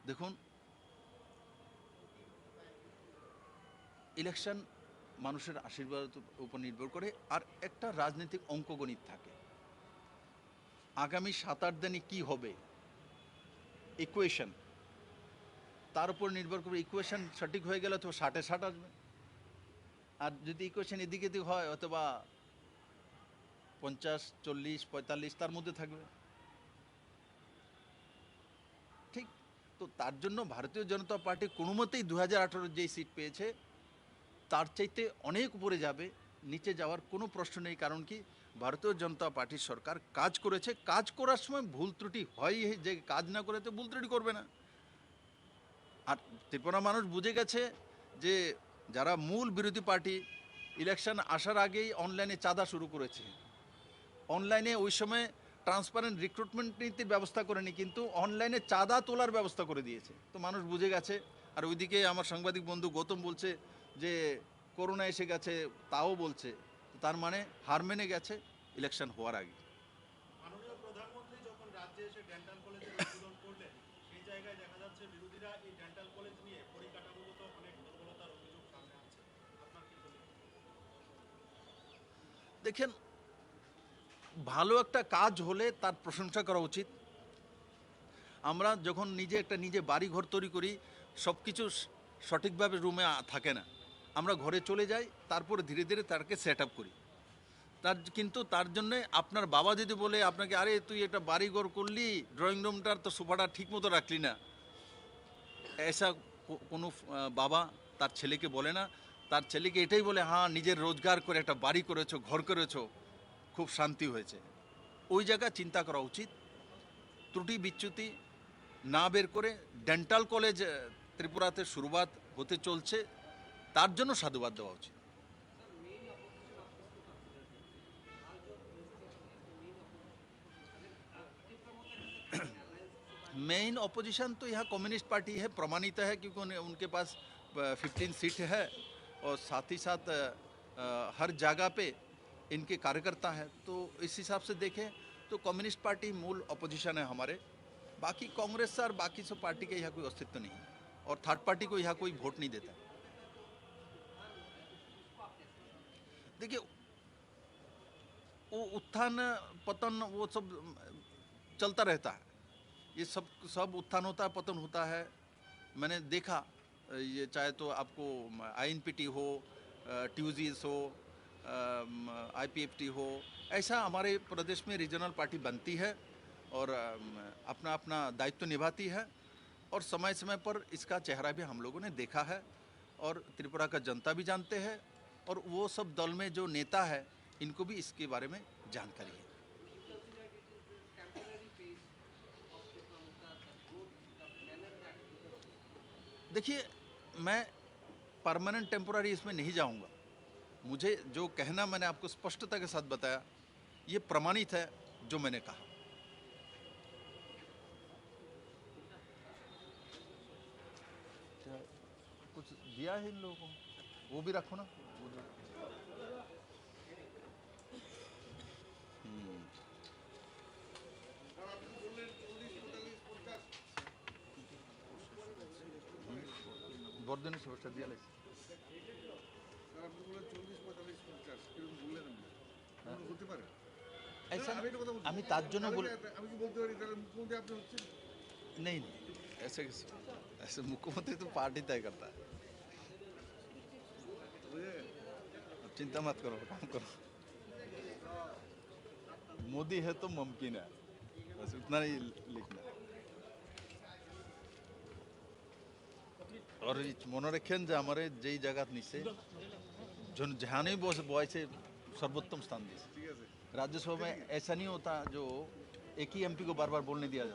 দেখুন ইলেকশন মানুষের আশীর্বাদের উপর নির্ভর করে, আর একটা রাজনৈতিক অঙ্কগণিত থাকে। আগামী 7-8 দিনে কি হবে, ইকুয়েশন, তার উপর নির্ভর করে। ইকুয়েশন সঠিক হয়ে গেলে তো 60-60 আসবে, আর যদি ইকুয়েশন এদিকে এদিক হয় অথবা 50, 40, 45 তার মধ্যে থাকবে। ঠিক, তো তার জন্য ভারতীয় জনতা পার্টি কোনো মতেই 2018 যেই সিট পেয়েছে তার চাইতে অনেক উপরে যাবে, নিচে যাওয়ার কোনো প্রশ্ন নেই। কারণ কি, ভারতীয় জনতা পার্টির সরকার কাজ করেছে, কাজ করার সময় ভুল ত্রুটি হয়, যে কাজ না করে তো ভুল ত্রুটি করবে না। আর ত্রিপুরা মানুষ বুঝে গেছে যে যারা মূল বিরোধী পার্টি ইলেকশন আসার আগেই অনলাইনে চাঁদা শুরু করেছে। অনলাইনে ওই সময় ট্রান্সপারেন্ট রিক্রুটমেন্ট নীতির ব্যবস্থা করেনি, কিন্তু অনলাইনে চাঁদা তোলার ব্যবস্থা করে দিয়েছে। তো মানুষ বুঝে গেছে। আর ওইদিকে আমার সাংবাদিক বন্ধু গৌতম বলছে যে করোনা এসে গেছে, তাও বলছে। তো তার মানে হার মেনে গেছে ইলেকশন হওয়ার আগে। মাননীয় প্রধানমন্ত্রী যখন রাজ্যে এসে ডেন্টাল কলেজের উদ্বোধন করলেন, সেই জায়গায় দেখা যাচ্ছে বিরোধীরা এই ডেন্টাল কলেজ নিয়ে পরিকাঠামোগত অনেক দুর্বলতার অভিযোগ সামনে আনছে। আপনার কি বলবেন? দেখেন, ভালো একটা কাজ হলে তার প্রশংসা করা উচিত। আমরা যখন নিজে বাড়ি ঘর তৈরি করি, সব কিছু সঠিকভাবে রুমে থাকে না, আমরা ঘরে চলে যাই, তারপরে ধীরে ধীরে তাকে সেট আপ করি। কিন্তু তার জন্যে আপনার বাবা যদি বলে আপনাকে, আরে তুই একটা বাড়ি ঘর করলি, ড্রয়িং রুমটার তো সোফাটা ঠিক মতো রাখলি না, এসা কোনো বাবা তার ছেলেকে বলে না। তার ছেলেকে এটাই বলে, হ্যাঁ নিজের রোজগার করে একটা বাড়ি করেছো, ঘর করেছো, খুব শান্তি হয়েছে। ওই জায়গা চিন্তা করা উচিত। ত্রুটি বিচ্যুতি না বের করে ডেন্টাল কলেজ ত্রিপুরাতে শুরুয়াত হতে চলছে, তার জন্য সাধুবাদ দেওয়া উচিত। मेन अपोजिशन तो यहाँ कम्युनिस्ट पार्टी है, प्रमाणित है, क्योंकि उनके पास 15 सीट है, और साथ ही साथ हर जगह पे इनके कार्यकर्ता हैं। तो इस हिसाब से देखें तो कम्युनिस्ट पार्टी मूल अपोजिशन है हमारे। बाकी कांग्रेस और बाकी सब पार्टी के यहाँ कोई अस्तित्व नहीं है, और थर्ड पार्टी को यहाँ कोई वोट नहीं देता। देखिए, वो उत्थान पतन वो सब चलता रहता है। ये सब उत्थान होता है, पतन होता है। मैंने देखा, ये चाहे तो आपको आईएनपीटी हो, ट्यूजीज हो, आईपीएफटी हो, ऐसा हमारे प्रदेश में रीजनल पार्टी बनती है और अपना अपना दायित्व निभाती है, और समय समय पर इसका चेहरा भी हम लोगों ने देखा है, और त्रिपुरा का जनता भी जानते हैं, और वो सब दल में जो नेता है इनको भी इसके बारे में जानकारी है। देखिए, मैं परमानेंट टेम्पोररी इसमें नहीं जाऊंगा। मुझे जो कहना मैंने आपको स्पष्टता के साथ बताया, ये प्रमाणित है जो मैंने कहा। क्या कुछ दिया है इन लोगों को? वो भी रखो ना, वो जो বর্ধনের সমস্যা দিয়ে লাগছে। ऐसा আমি তার জন্য বল, আমি কি বলতে পারি তাহলে মুখ্যমন্ত্রী আপনি হচ্ছেন? नहीं ऐसे ऐसे मुख्यमंत्री तो पार्टी तय करता है। चिंता मत करो, काम करो। मोदी है तो मुमकिन है, बस उतना ही लिखना। और মনে রাখেন যে আমার যেই জায়গা নিচ্ছে, जहां बॉयसे सर्वोत्तम स्थान दिए। ঠিক আছে। राज्यसभा में ऐसा नहीं होता जो एक ही एमपी को बार बार बोलने दिया जाता।